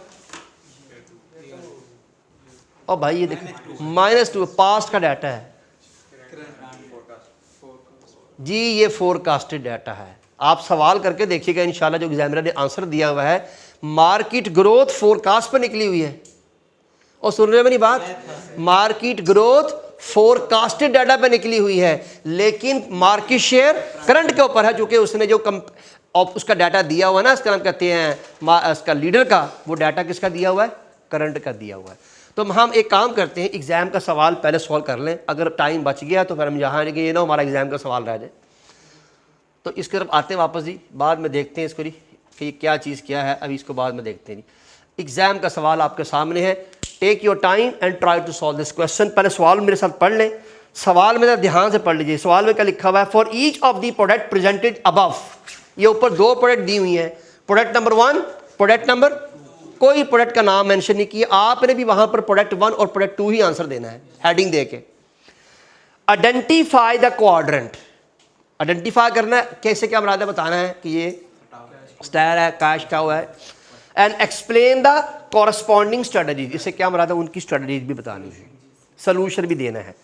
और भाई ये देखो -2 पास्ट का डाटा है जी, ये फोरकास्टेड डाटा है। आप सवाल करके देखिएगा इंशाल्लाह, जो एग्जामिनर ने आंसर दिया हुआ है मार्केट ग्रोथ फोरकास्ट पर निकली हुई है। और सुन रहे हो मेरी बात? मार्केट ग्रोथ फोरकास्टेड डाटा पे निकली हुई है, लेकिन मार्केट शेयर करंट के ऊपर है, जो कि उसने जो उसका डाटा दिया हुआ है ना, इसका नाम कहते हैं इसका लीडर का, वो डाटा किसका दिया हुआ है? करंट का दिया हुआ है। तो हम एक काम करते हैं, एग्जाम का सवाल पहले सॉल्व कर लें, अगर टाइम बच गया तो फिर हम यहाँ आएंगे, ये ना हमारा एग्जाम का सवाल रह जाए। तो इसकी तरफ आते हैं वापस जी, बाद में देखते हैं इसको जी कि ये क्या चीज़ क्या है, अभी इसको बाद में देखते हैं जी। एग्जाम का सवाल आपके सामने है, take your time and try to solve this question. पहले सवाल मेरे साथ पढ़ लें, सवाल में ध्यान से पढ़ लीजिए। सवाल में क्या लिखा हुआ है? For each of the product presented above, ये ऊपर 2 प्रोडक्ट दी हुई हैं, प्रोडक्ट नंबर 1, प्रोडक्ट नंबर, कोई प्रोडक्ट का नाम मेंशन नहीं किया, आपने भी वहां पर प्रोडक्ट 1 और प्रोडक्ट 2 ही आंसर देना है, हेडिंग देके। आइडेंटिफाई द क्वाड्रेंट, आइडेंटिफाई करना है, कैसे क्या मुराद है बताना है कि ये स्टार है, कैश क्या हुआ है, and explain the corresponding strategy, इससे क्या मुराद है उनकी स्ट्रेटजीज भी बतानी है, सोल्यूशन भी देना है।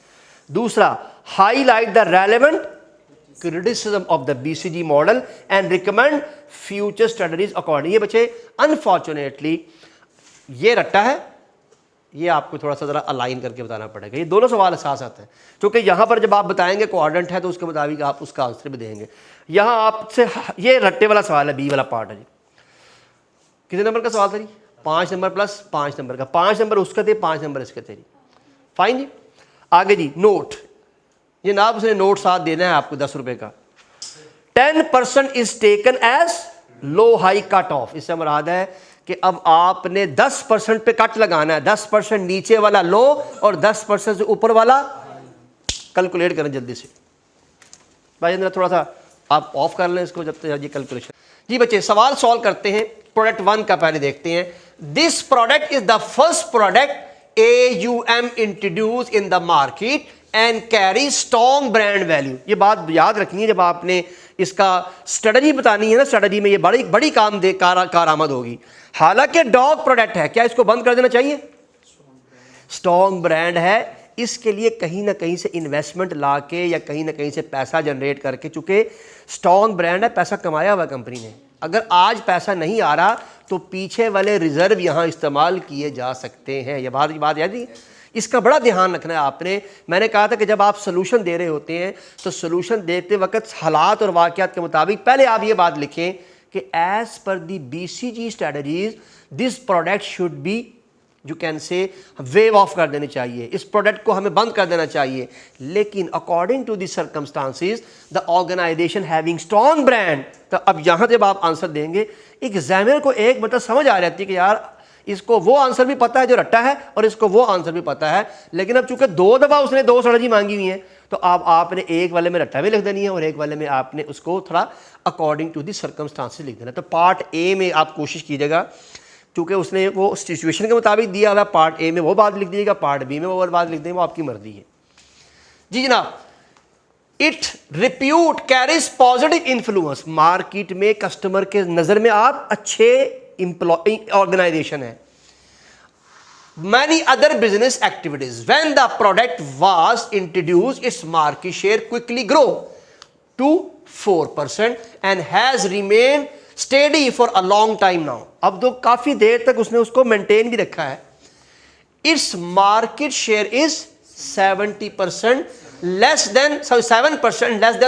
दूसरा, highlight the relevant criticism of the BCG model and recommend future strategies according. ये बच्चे अनफॉर्चुनेटली ये रट्टा है, ये आपको थोड़ा सा ज़रा अलाइन करके बताना पड़ेगा। ये दोनों सवाल एहसास आते हैं, क्योंकि यहाँ पर जब आप बताएंगे क्वाड्रेंट है तो उसके मुताबिक आप उसका आंसर भी देंगे। यहाँ आपसे ये रट्टे वाला सवाल है, बी वाला पार्ट है जी। कितने नंबर का सवाल था जी? 5 नंबर प्लस 5 नंबर का, 5 नंबर उसका थे, 5 नंबर इसके थे जी। फाइन जी। आगे जी, नोट, ये ना उसने नोट साथ देना है आपको 10 रुपए का। 10% is taken as low high cut off, इससे मुराद है कि अब आपने 10% पे कट लगाना है, 10% नीचे वाला लो और 10% से ऊपर वाला कैलकुलेट करें जल्दी से। भाई जरा थोड़ा सा आप ऑफ कर लें इसको जब तक ये कैलकुलेशन। जी बच्चे सवाल सॉल्व करते हैं। प्रोडक्ट 1 का पहले देखते हैं। This product is the first product AUM introduce in the market and carry strong brand value. ये बात याद रखनी है जब आपने इसका स्ट्रेटजी बतानी है ना, स्ट्रेटजी में ये बड़ी काम दे कारआमद होगी। हालांकि डॉग प्रोडक्ट है, क्या इसको बंद कर देना चाहिए? स्ट्रॉन्ग ब्रांड है, इसके लिए कहीं ना कहीं से इन्वेस्टमेंट ला के या कहीं ना कहीं से पैसा जनरेट करके, चूँकि स्ट्रॉन्ग ब्रांड है, पैसा कमाया हुआ कंपनी ने, अगर आज पैसा नहीं आ रहा तो पीछे वाले रिजर्व यहाँ इस्तेमाल किए जा सकते हैं। ये बात याद नहीं, इसका बड़ा ध्यान रखना है आपने। मैंने कहा था कि जब आप सोल्यूशन दे रहे होते हैं तो सोल्यूशन देते वक्त हालात और वाक़यात के मुताबिक पहले आप ये बात लिखें कि as per the BCG strategies this product should be, you can say waive off कर देनी चाहिए, इस प्रोडक्ट को हमें बंद कर देना चाहिए। लेकिन according to the circumstances the organisation having strong brand, तो अब यहाँ जब आप आंसर देंगे एग्जामिनर को एक मतलब समझ आ जाती है कि यार इसको वो आंसर भी पता है जो रट्टा है और इसको वो आंसर भी पता है, लेकिन अब चूंकि 2 दफ़ा उसने 2 स्ट्रेटजी मांगी हुई है तो आपने एक वाले में रट्टा भी लिख देनी है और एक वाले में आपने उसको थोड़ा अकॉर्डिंग टू द सर्कमस्टांसिस लिख देना। तो पार्ट ए में आप कोशिश कीजिएगा, क्योंकि उसने वो सिचुएशन के मुताबिक दिया हुआ, पार्ट ए में वो बात लिख दीजिएगा, पार्ट बी में वो बात लिख देंगे, वो आपकी मर्जी है। जी जनाब, it repute carries positive influence, market में कस्टमर के नज़र में आप अच्छे ऑर्गेनाइजेशन है। Many other business activities, when the product was introduced, its market share quickly grow to 4% and has remained steady for a long time now. अब तो काफी देर तक उसने उसको मेंटेन भी रखा है। Its market share is 7% less than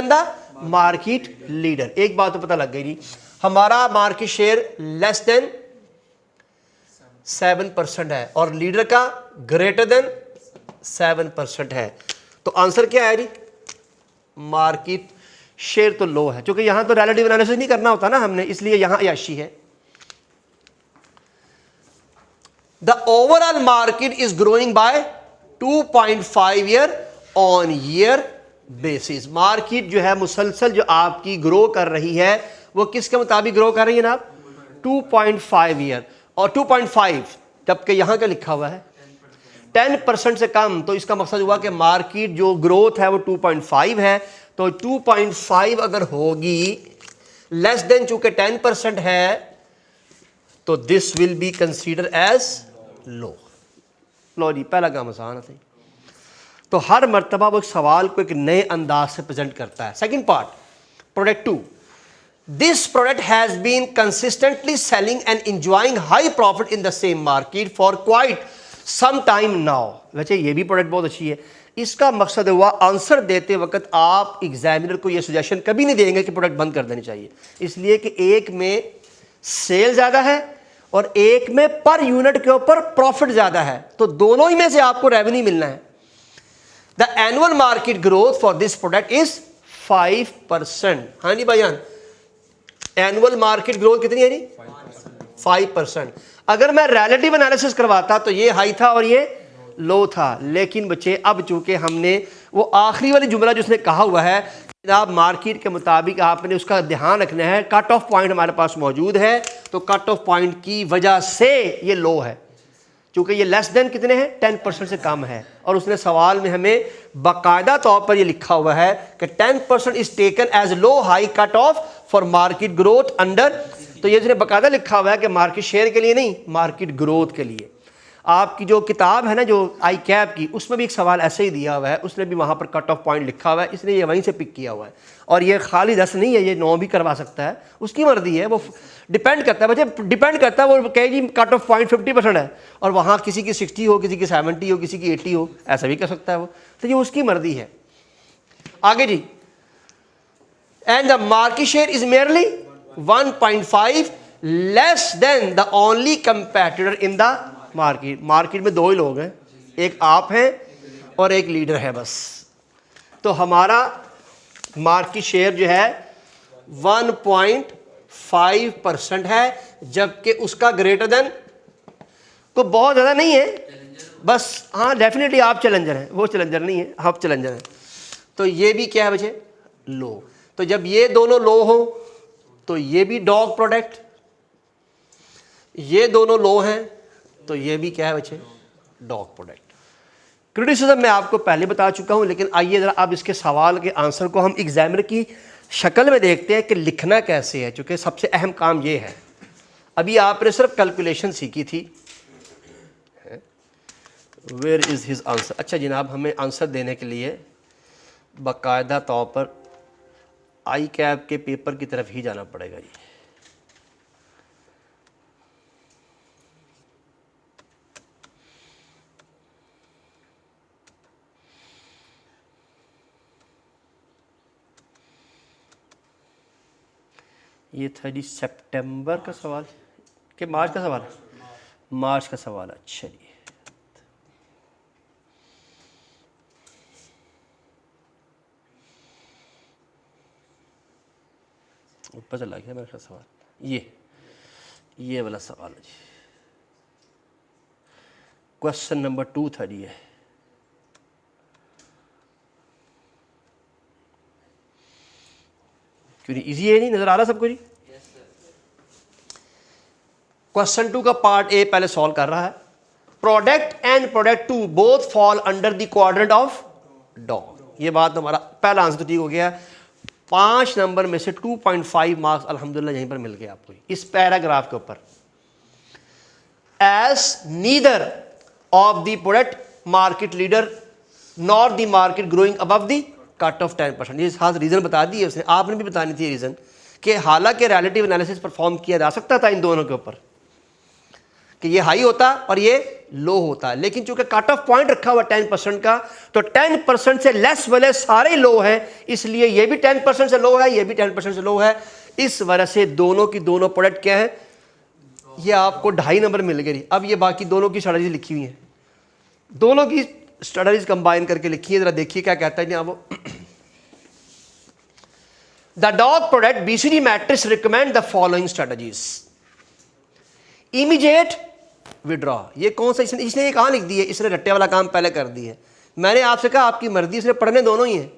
the market leader. एक बात तो पता लग गई जी, हमारा मार्केट शेयर लेस देन 7% है और लीडर का ग्रेटर देन 7% है। तो आंसर क्या है जी? मार्केट शेयर तो लो है, क्योंकि यहां तो रिलेटिव एनालिसिस नहीं करना होता ना हमने, इसलिए यहां अयाशी है। The overall market is growing by 2.5 year basis. Market जो है मुसलसल जो आपकी ग्रो कर रही है वो किसके मुताबिक ग्रो कर रही है जनाब? 2.5 ईयर और 2.5, जबकि यहां क्या लिखा हुआ है 10% से कम। तो इसका मकसद हुआ कि मार्केट जो ग्रोथ है वो 2.5 है, तो 2.5 अगर होगी लेस देन चूंकि 10% है तो this will be consider as low. लो जी, पहला काम आसान है। तो हर मर्तबा वो सवाल को एक नए अंदाज से प्रेजेंट करता है। Second part, product 2, this product has been consistently selling and enjoying high profit in the same market for quite some time now. वैसे ये भी प्रोडक्ट बहुत अच्छी है। इसका मकसद हुआ आंसर देते वक्त आप एग्जामिनर को ये सजेशन कभी नहीं देंगे कि प्रोडक्ट बंद कर देनी चाहिए, इसलिए कि एक में सेल ज़्यादा है और एक में पर यूनिट के ऊपर प्रॉफिट ज़्यादा है, तो दोनों ही में से आपको रेवेन्यू मिलना है। The annual market growth for this product is 5%। हाँ जी भाईजान, एनुअल मार्केट ग्रोथ कितनी है जी? 5%। अगर मैं रिलेटिव एनालिसिस करवाता तो ये हाई था और ये लो था, लेकिन बच्चे अब चूंकि हमने वो आखिरी वाली जुमला जो उसने कहा हुआ है जनाब मार्केट के मुताबिक आपने उसका ध्यान रखना है। कट ऑफ पॉइंट हमारे पास मौजूद है, तो कट ऑफ पॉइंट की वजह से ये लो है, क्योंकि ये लेस देन कितने हैं? 10% से कम है। और उसने सवाल में हमें बाकायदा तौर पर ये लिखा हुआ है कि 10% is taken as low high cut off for market growth under. तो ये उसने बाकायदा लिखा हुआ है कि मार्केट शेयर के लिए नहीं, मार्केट ग्रोथ के लिए। आपकी जो किताब है ना जो आई कैप की, उसमें भी एक सवाल ऐसे ही दिया हुआ है, उसने भी वहाँ पर कट ऑफ पॉइंट लिखा हुआ है, इसने ये वहीं से पिक किया हुआ है। और ये खाली 10 नहीं है, ये 9 भी करवा सकता है, उसकी मर्जी है, वो डिपेंड करता है बच्चे, डिपेंड करता है। वो कहे जी कट ऑफ पॉइंट 50% है और वहाँ किसी की 60 हो, किसी की 70 हो, किसी की 80 हो, ऐसा भी कर सकता है वो, तो ये उसकी मर्जी है। आगे जी, and the market share is merely 1.5 less than the only competitor in the market. Market में 2 ही लोग हैं, एक आप हैं और एक लीडर है बस। तो हमारा मार्केट शेयर जो है 1.5% है, जबकि उसका ग्रेटर देन को बहुत ज़्यादा नहीं है बस। हाँ डेफिनेटली आप चैलेंजर हैं, वो चैलेंजर नहीं है, आप चैलेंजर हैं। तो ये भी क्या है बच्चे? लो। तो जब ये दोनों लो हो तो ये भी डॉग प्रोडक्ट, ये दोनों लो हैं तो ये भी क्या है बच्चे? Dog product. क्रिटिसिज्म मैं आपको पहले बता चुका हूं, लेकिन आइए ज़रा अब इसके सवाल के आंसर को हम एग्जामिनर की शक्ल में देखते हैं कि लिखना कैसे है, क्योंकि सबसे अहम काम ये है। अभी आपने सिर्फ कैलकुलेशन सीखी थी, वेयर इज़ हिज आंसर। अच्छा जनाब, हमें आंसर देने के लिए बाकायदा तौर पर आई कैब के पेपर की तरफ ही जाना पड़ेगा जी। ये था जी सितंबर का सवाल कि मार्च का सवाल? मार्च का सवाल। अच्छा जी, ऊपर चला गया मेरा सवाल। ये वाला सवाल है जी, क्वेश्चन नंबर 2 था जी। क्यों नहीं इजी है? नहीं नजर आ रहा सबको जी? क्वेश्चन 2 का पार्ट ए पहले सॉल्व कर रहा है। Product and product 2 both fall under the quadrant of dog. ये बात हमारा पहला आंसर तो ठीक हो गया। 5 नंबर में से 2.5 मार्क्स अल्हम्दुलिल्लाह यहीं पर मिल गए आपको इस पैराग्राफ के ऊपर। As neither of the product market leader nor the market growing above the cut off 10%। ये खास रीज़न बता दिए उसने, आपने भी बतानी थी रीज़न कि हालांकि रिलेटिव एनालिसिस परफॉर्म किया जा सकता था इन दोनों के ऊपर कि ये हाई होता और ये लो होता, लेकिन चूंकि कट ऑफ पॉइंट रखा हुआ 10% का, तो 10% से लेस वाले सारे लो हैं, इसलिए ये भी 10% से लो है, ये भी 10% से लो है। इस वजह से दोनों की दोनों प्रोडक्ट क्या है, ये आपको 2.5 नंबर मिल गए। अब ये बाकी दोनों की स्ट्रेटजीज लिखी हुई हैं, दोनों की स्ट्रेटजीज कंबाइन करके लिखी है। जरा देखिए क्या कहता है वो। The dog product BCD matrix recommend the following strategies. Immediate withdraw, ये कौन सा, इसने ये कहाँ लिख दी है? इसने रट्टे वाला काम पहले कर दिया है। मैंने आपसे कहा आपकी मर्जी, इसने पढ़ने दोनों ही हैं,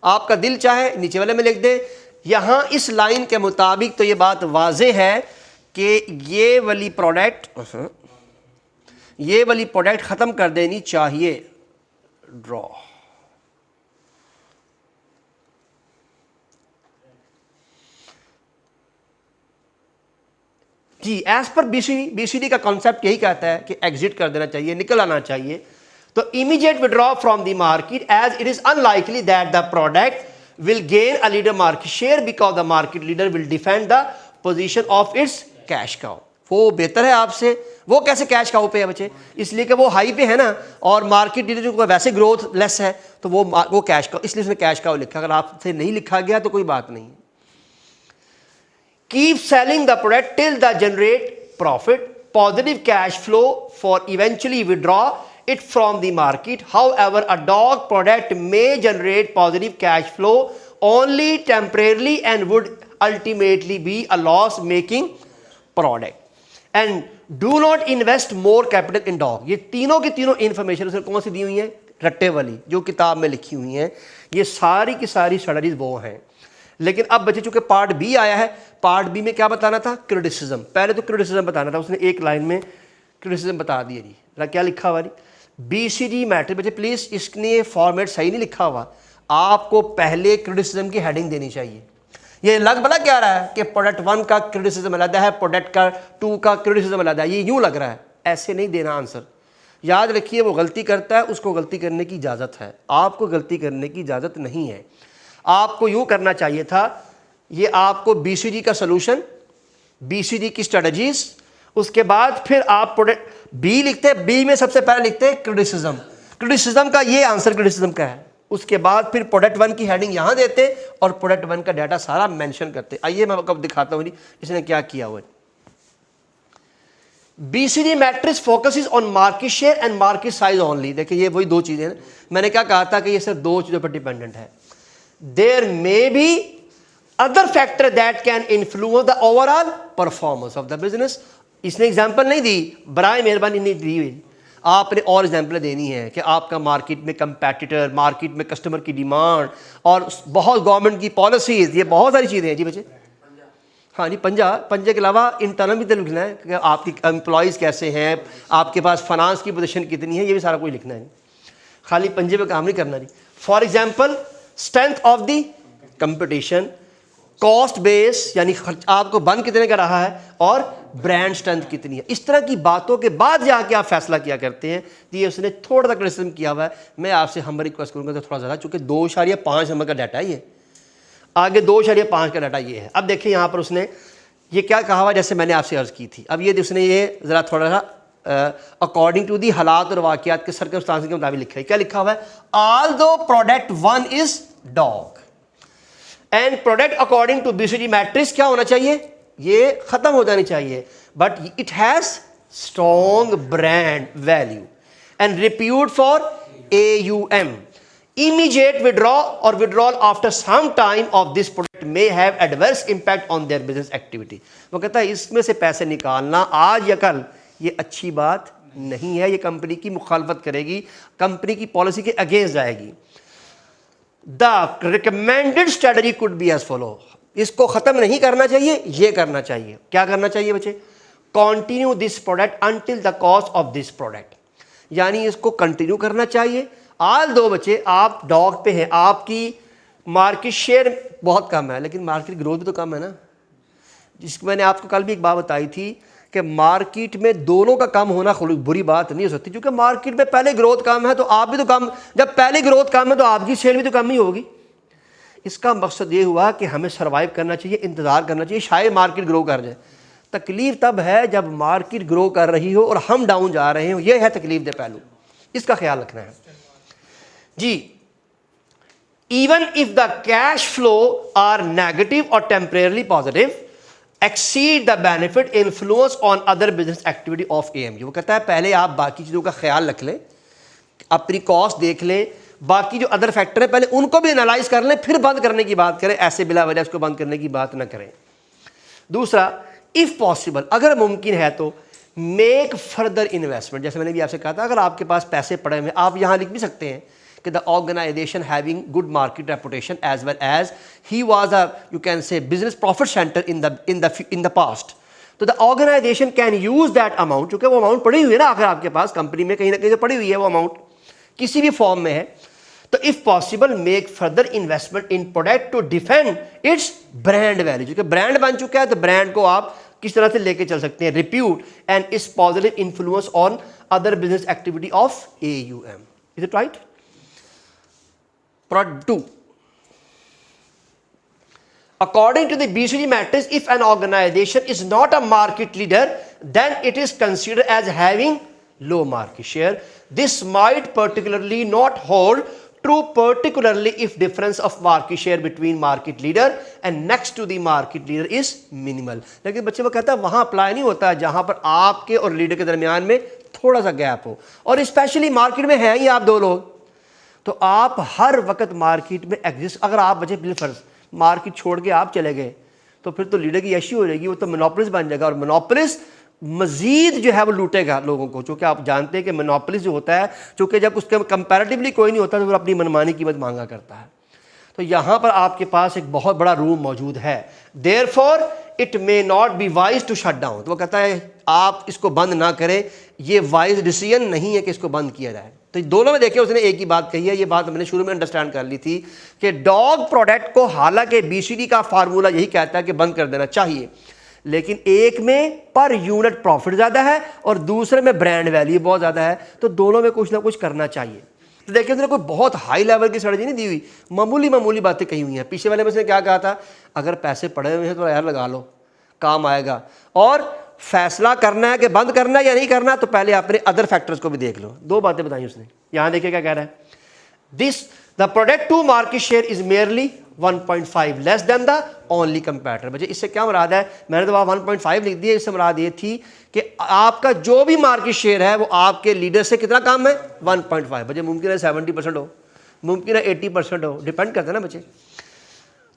आपका दिल चाहे नीचे वाले में लिख दे। यहां इस लाइन के मुताबिक तो ये बात वाजे है कि ये वाली प्रोडक्ट खत्म कर देनी चाहिए, ड्रॉ। जी एज पर बीसीडी का कॉन्सेप्ट यही कहता है कि एग्जिट कर देना चाहिए, निकल आना चाहिए। तो immediate withdraw from the market as it is unlikely that the product will gain a leader market share because the market leader will defend the position of its cash cow. वो बेहतर है आपसे। वो कैसे कैश काउ पे है बच्चे? इसलिए कि वो हाई पे है ना, और मार्केट लीडर जो वैसे ग्रोथ लेस है, तो वो कैश काउ, इसलिए उसने कैश काउ लिखा। अगर आपसे नहीं लिखा गया तो कोई बात नहीं। Keep selling the product till the generate profit, positive cash flow for eventually withdraw it from the market. However, a dog product may generate positive cash flow only temporarily and would ultimately be a loss making product. And do not invest more capital in dog. ये तीनों की तीनों information उसने कौन सी दी हुई है? रट्टे वाली जो किताब में लिखी हुई हैं। ये सारी की सारी स्ट्रेटजीज वो हैं। लेकिन अब बच्चे चूंकि पार्ट बी आया है, पार्ट बी में क्या बताना था? क्रिटिसिज्म। पहले तो क्रिटिसिज्म बताना था, उसने एक लाइन में क्रिटिसिज्म बता दिया जी। क्या लिखा हुआ जी? BCD matrix. बच्चे प्लीज इसने फॉर्मेट सही नहीं लिखा हुआ, आपको पहले क्रिटिसिज्म की हेडिंग देनी चाहिए। ये लग भला क्या रहा है कि प्रोडक्ट 1 का क्रिटिसिज्म अलग है, प्रोडक्ट का 2 का क्रिटिसिज्म अलग है, ये यूं लग रहा है। ऐसे नहीं देना आंसर। याद रखिए, वो गलती करता है, उसको गलती करने की इजाज़त है, आपको गलती करने की इजाज़त नहीं है। आपको यूं करना चाहिए था, ये आपको बीसीडी का सॉल्यूशन, बीसीडी की स्ट्रेटजीज, उसके बाद फिर आप प्रोडक्ट बी लिखते, बी में सबसे पहले लिखते क्रिटिसिज्म। क्रिटिसिज्म का ये आंसर क्रिटिसिज्म का है। उसके बाद फिर प्रोडक्ट 1 की हेडिंग यहां देते और प्रोडक्ट 1 का डाटा सारा मेंशन करते। आइए मैं आपको दिखाता हूं इसने क्या किया हुआ है। BCD matrix focuses on market share and market size only. देखिए ये वही दो चीजें हैं। मैंने क्या कहा था कि ये सिर्फ दो चीजों पर डिपेंडेंट है। There may be other factor that can influence the overall performance of the business. इसने एग्जाम्पल नहीं दी, बराए मेहरबानी नहीं दी हुई, आपने और एग्जाम्पल देनी है कि आपका मार्केट में कंपेटिटर, मार्केट में कस्टमर की डिमांड और बहुत गवर्नमेंट की पॉलिसीज, ये बहुत सारी चीज़ें हैं जी बच्चे। हाँ जी, पंजे के अलावा इंटरनल भी तो लिखना है कि आपकी एम्प्लॉयज़ कैसे हैं, आपके पास फाइनेंस की पोजीशन कितनी है, ये भी सारा कुछ लिखना है। खाली पंजे पे काम नहीं करना जी। For example, strength of the competition, cost base यानी आपको बंद कितने का रहा है, और ब्रांड स्ट्रेंथ कितनी है। इस तरह की बातों के बाद जाके आप फैसला किया करते हैं। तो ये उसने थोड़ा सा क्रिटिसिज्म किया हुआ है। मैं आपसे हम रिक्वेस्ट करूंगा तो थोड़ा ज़्यादा, चूँकि 2.5 नंबर का डाटा है ये, आगे 2.5 का डाटा ये है। अब देखिए यहाँ पर उसने ये क्या कहा हुआ, जैसे मैंने आपसे अर्ज़ की थी। अब ये उसने ये ज़रा थोड़ा सा अकॉर्डिंग टू दी हालात और वाक़ियात के सर्कमस्टांसेस के मुताबिक लिखा है। क्या लिखा हुआ है, although product 1 is dog and product according to BCG matrix क्या होना चाहिए, ये खत्म हो जानी चाहिए, but it has strong brand value and repute for AUM. Immediate withdrawal or withdrawal after some time of this product may have adverse impact on their business activity. वो कहता है इसमें से पैसे निकालना आज या कल ये अच्छी बात नहीं है, ये कंपनी की मुखालफत करेगी, कंपनी की पॉलिसी के अगेंस्ट जाएगी। The recommended strategy could be as follow, इसको खत्म नहीं करना चाहिए, ये करना चाहिए। क्या करना चाहिए बच्चे, continue this product until the cost of this product, यानी इसको कंटिन्यू करना चाहिए। आल दो बच्चे आप डॉग पे हैं, आपकी मार्केट शेयर बहुत कम है, लेकिन मार्केट ग्रोथ भी तो कम है ना। जिसकी मैंने आपको कल भी एक बात बताई थी कि मार्केट में दोनों का कम होना बुरी बात नहीं हो सकती, क्योंकि मार्केट में पहले ग्रोथ कम है तो आप भी तो कम, जब पहले ग्रोथ कम है तो आपकी शेयर भी तो कम ही होगी। इसका मकसद ये हुआ कि हमें सर्वाइव करना चाहिए, इंतज़ार करना चाहिए, शायद मार्केट ग्रो कर जाए। तकलीफ तब है जब मार्केट ग्रो कर रही हो और हम डाउन जा रहे हो, ये है तकलीफ दे पहलू, इसका ख्याल रखना है जी। Even if the cash flow are negative और temporarily positive exceed the benefit influence on other business activity of AMU। वो कहता है पहले आप बाकी चीज़ों का ख्याल रख लें, अपनी कॉस्ट देख लें, बाकी जो अदर फैक्टर है पहले उनको भी एनालाइज कर लें, फिर बंद करने की बात करें, ऐसे बिला वजह उसको बंद करने की बात ना करें। दूसरा, इफ़ पॉसिबल, अगर मुमकिन है तो मेक फर्दर इन्वेस्टमेंट। जैसे मैंने भी आपसे कहा था, अगर आपके पास पैसे पड़े हुए, आप यहाँ लिख भी सकते हैं कि the organisation having good market reputation as well as he was a you can say business profit centre in the past, तो the organisation can use that amount, क्योंकि वो अमाउंट पड़ी हुई है ना, अगर आपके पास कंपनी में कहीं ना कहीं तो पड़ी हुई है वो अमाउंट, किसी भी फॉर्म में है, तो if possible make further investment in product to defend its brand value. क्योंकि ब्रांड बन चुका है तो ब्रांड को आप किस तरह से लेके चल सकते हैं, repute and it's positive influence on other business activity of AUM। Is it right? Prod 2. According to the BCG matrix, if an organization is not a market leader, then it is considered as having low market share. This might particularly not hold true, particularly if difference of market share between market leader and next to the market leader is minimal. लेकिन बच्चे वो कहता है वहाँ apply नहीं होता है जहाँ पर आपके और लीडर के दरमियान में थोड़ा सा गैप हो, और स्पेशली मार्केट में हैं ही आप दो लोग, तो आप हर वक्त मार्केट में एग्जिस्ट, अगर आप बचे बिलफर्ज मार्केट छोड़ के आप चले गए तो फिर तो लीडर की ऐसी हो जाएगी, वो तो मोनोपोलिस्ट बन जाएगा, और मोनोपोलिस्ट मजीद जो है वो लूटेगा लोगों को। चूँकि आप जानते हैं कि मोनोपोलिस्ट जो होता है, चूँकि जब उसके कंपैरेटिवली कोई नहीं होता तो वो अपनी मनमानी कीमत मांगा करता है। तो यहाँ पर आपके पास एक बहुत बड़ा रूम मौजूद है, therefore it may not be wise to shut down. तो वो कहता है आप इसको बंद ना करें, ये वाइज डिसीजन नहीं है कि इसको बंद किया जाए। तो दोनों में देखिए उसने एक ही बात कही है, ये बात मैंने शुरू में अंडरस्टैंड कर ली थी कि डॉग प्रोडक्ट को, हालांकि BCG का फार्मूला यही कहता है कि बंद कर देना चाहिए, लेकिन एक में पर यूनिट प्रॉफिट ज़्यादा है और दूसरे में ब्रांड वैल्यू बहुत ज़्यादा है, तो दोनों में कुछ ना कुछ करना चाहिए। तो देखिए उसने कोई बहुत हाई लेवल की स्ट्रेटजी नहीं दी हुई, मामूली बातें कही हुई हैं। पीछे वाले में उसने क्या कहा था, अगर पैसे पड़े हुए हैं तो यार लगा लो, काम आएगा, और फैसला करना है कि बंद करना है या नहीं करना, तो पहले अपने अदर फैक्टर्स को भी देख लो। दो बातें बताई उसने, यहां देखिए क्या कह रहा है, this the product two market share is merely 1.5 less than the only comparator. बच्चे इससे क्या मुराद है, मैंने तो वहां 1.5 लिख दिया, इससे मुराद ये थी कि आपका जो भी मार्केट शेयर है वो आपके लीडर से कितना कम है, 1.5। बच्चे मुमकिन है 70% हो, मुमकिन है 80% हो, डिपेंड करता है ना बच्चे।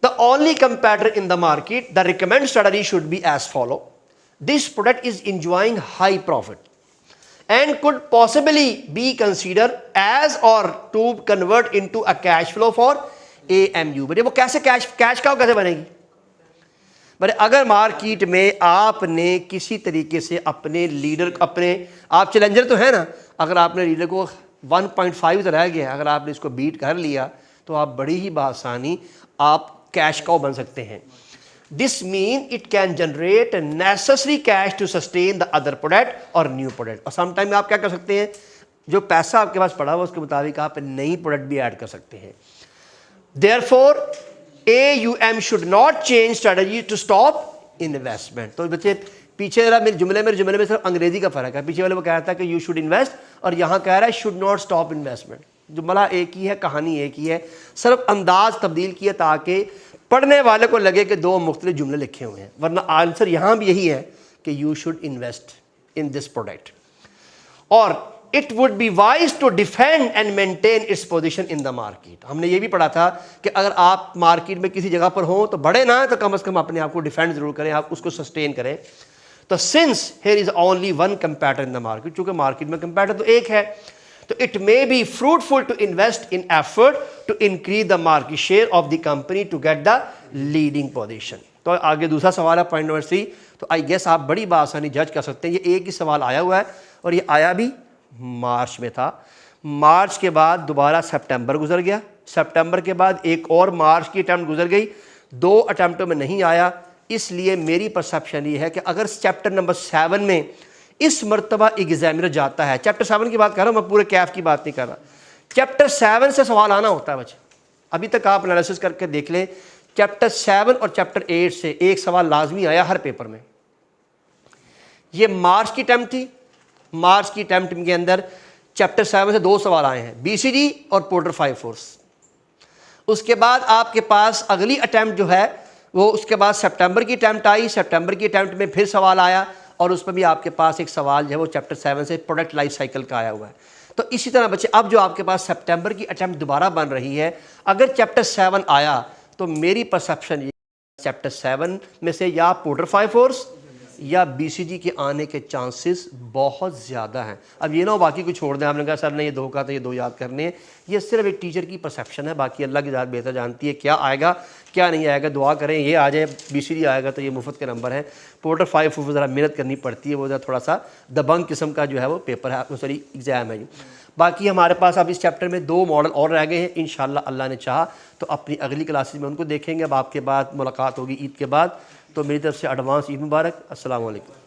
The only comparator in the market, the recommend strategy should be as follow, this product is enjoying high profit and could possibly be considered as or to convert into a cash flow for AMU। बड़े वो कैसे cash का कैसे बनेगी, बड़े अगर market में आपने किसी तरीके से अपने लीडर, अपने आप चैलेंजर तो है ना, अगर आपने लीडर को 1.5 तो रह गया, अगर आपने इसको बीट कर लिया तो आप बड़ी ही बासानी आप कैश काउ बन सकते हैं। This mean it can generate necessary cash to sustain the other product और न्यू प्रोडक्ट। और समटाइम आप क्या कर सकते हैं, जो पैसा आपके पास पड़ा हुआ उसके मुताबिक आप नई प्रोडक्ट भी ऐड कर सकते हैं। Therefore AUM should not change strategy to stop investment. तो बच्चे पीछे जरा मेरे जुमले में सिर्फ अंग्रेजी का फर्क है। पीछे वाले वो कह रहा था कि यू शुड इन्वेस्ट और यहाँ कह रहा है शुड नॉट स्टॉप इन्वेस्टमेंट। जुमला एक ही है, कहानी एक ही है, सिर्फ अंदाज तब्दील किया ताकि पढ़ने वाले को लगे कि दो मुख्तलिफ जुमले लिखे हुए हैं, वरना आंसर यहाँ भी यही है कि you should invest in this product. और it would be wise to defend and maintain its position in the market. हमने ये भी पढ़ा था कि अगर आप मार्केट में किसी जगह पर हो तो बड़े ना तो कम से कम अपने आप को डिफेंड जरूर करें, आप उसको सस्टेन करें। तो since here is only one competitor in the market, चूंकि मार्केट में कंपैटर तो एक है, तो it may be fruitful to invest in effort to increase the market share of the company to get the leading position. तो आगे दूसरा सवाल है पॉइंट नंबर 3। तो आई गेस आप बड़ी बासानी जज कर सकते हैं, ये एक ही सवाल आया हुआ है और ये आया भी मार्च में था। मार्च के बाद दोबारा सितंबर गुजर गया, सितंबर के बाद एक और मार्च की अटैम्प्ट गुजर गई, 2 अटैम्प्टों में नहीं आया। इसलिए मेरी परसेप्शन ये है कि अगर चैप्टर नंबर 7 में इस मरतबा एग्जामिनर जाता है, चैप्टर 7 की बात कर रहा हूँ मैं, पूरे कैफ की बात नहीं कर रहा, चैप्टर 7 से सवाल आना होता है बच्चे। अभी तक आप एनालिसिस करके देख लें, चैप्टर 7 और चैप्टर 8 से एक सवाल लाजमी आया हर पेपर में। ये मार्च की अटैम्प्ट थी, मार्च की अटैम्प्ट के अंदर चैप्टर 7 से 2 सवाल आए हैं, BCG और पोर्टर 5 फोर्स। उसके बाद आपके पास अगली अटैम्प्ट जो है वो उसके बाद सितंबर की अटैम्प्ट आई, सितंबर की अटैम्प्ट में फिर सवाल आया और उसमें भी आपके पास एक सवाल जो है वो चैप्टर 7 से प्रोडक्ट लाइफ साइकिल का आया हुआ है। तो इसी तरह बच्चे अब जो आपके पास सितंबर की अटैम्प्ट दोबारा बन रही है, अगर चैप्टर 7 आया तो मेरी परसेप्शन ये चैप्टर 7 में से या पोर्टर 5 फोर्स या BCG के आने के चांसेस बहुत ज़्यादा हैं। अब ये ना हो बाकी को छोड़ दें, आपने कहा सर ने ये 2 कहा तो ये 2 याद करने हैं, ये सिर्फ एक टीचर की परसेप्शन है, बाकी अल्लाह की ज़ात बेहतर जानती है क्या आएगा क्या नहीं आएगा। दुआ करें ये आ जाए, BCG आएगा तो ये मुफ्त के नंबर हैं। पोर्टर 5 ज़रा मेहनत करनी पड़ती है, वो ज़रा थोड़ा सा दबंग किस्म का जो है वो पेपर है, सॉरी एग्ज़ाम है। बाकी हमारे पास अब इस चैप्टर में 2 मॉडल और रह गए हैं, इंशाल्लाह अल्लाह ने चाहा तो अपनी अगली क्लासेस में उनको देखेंगे। अब आपके बाद मुलाकात होगी ईद के बाद, तो मेरी तरफ से एडवांस ईद मुबारक। अस्सलाम वालेकुम।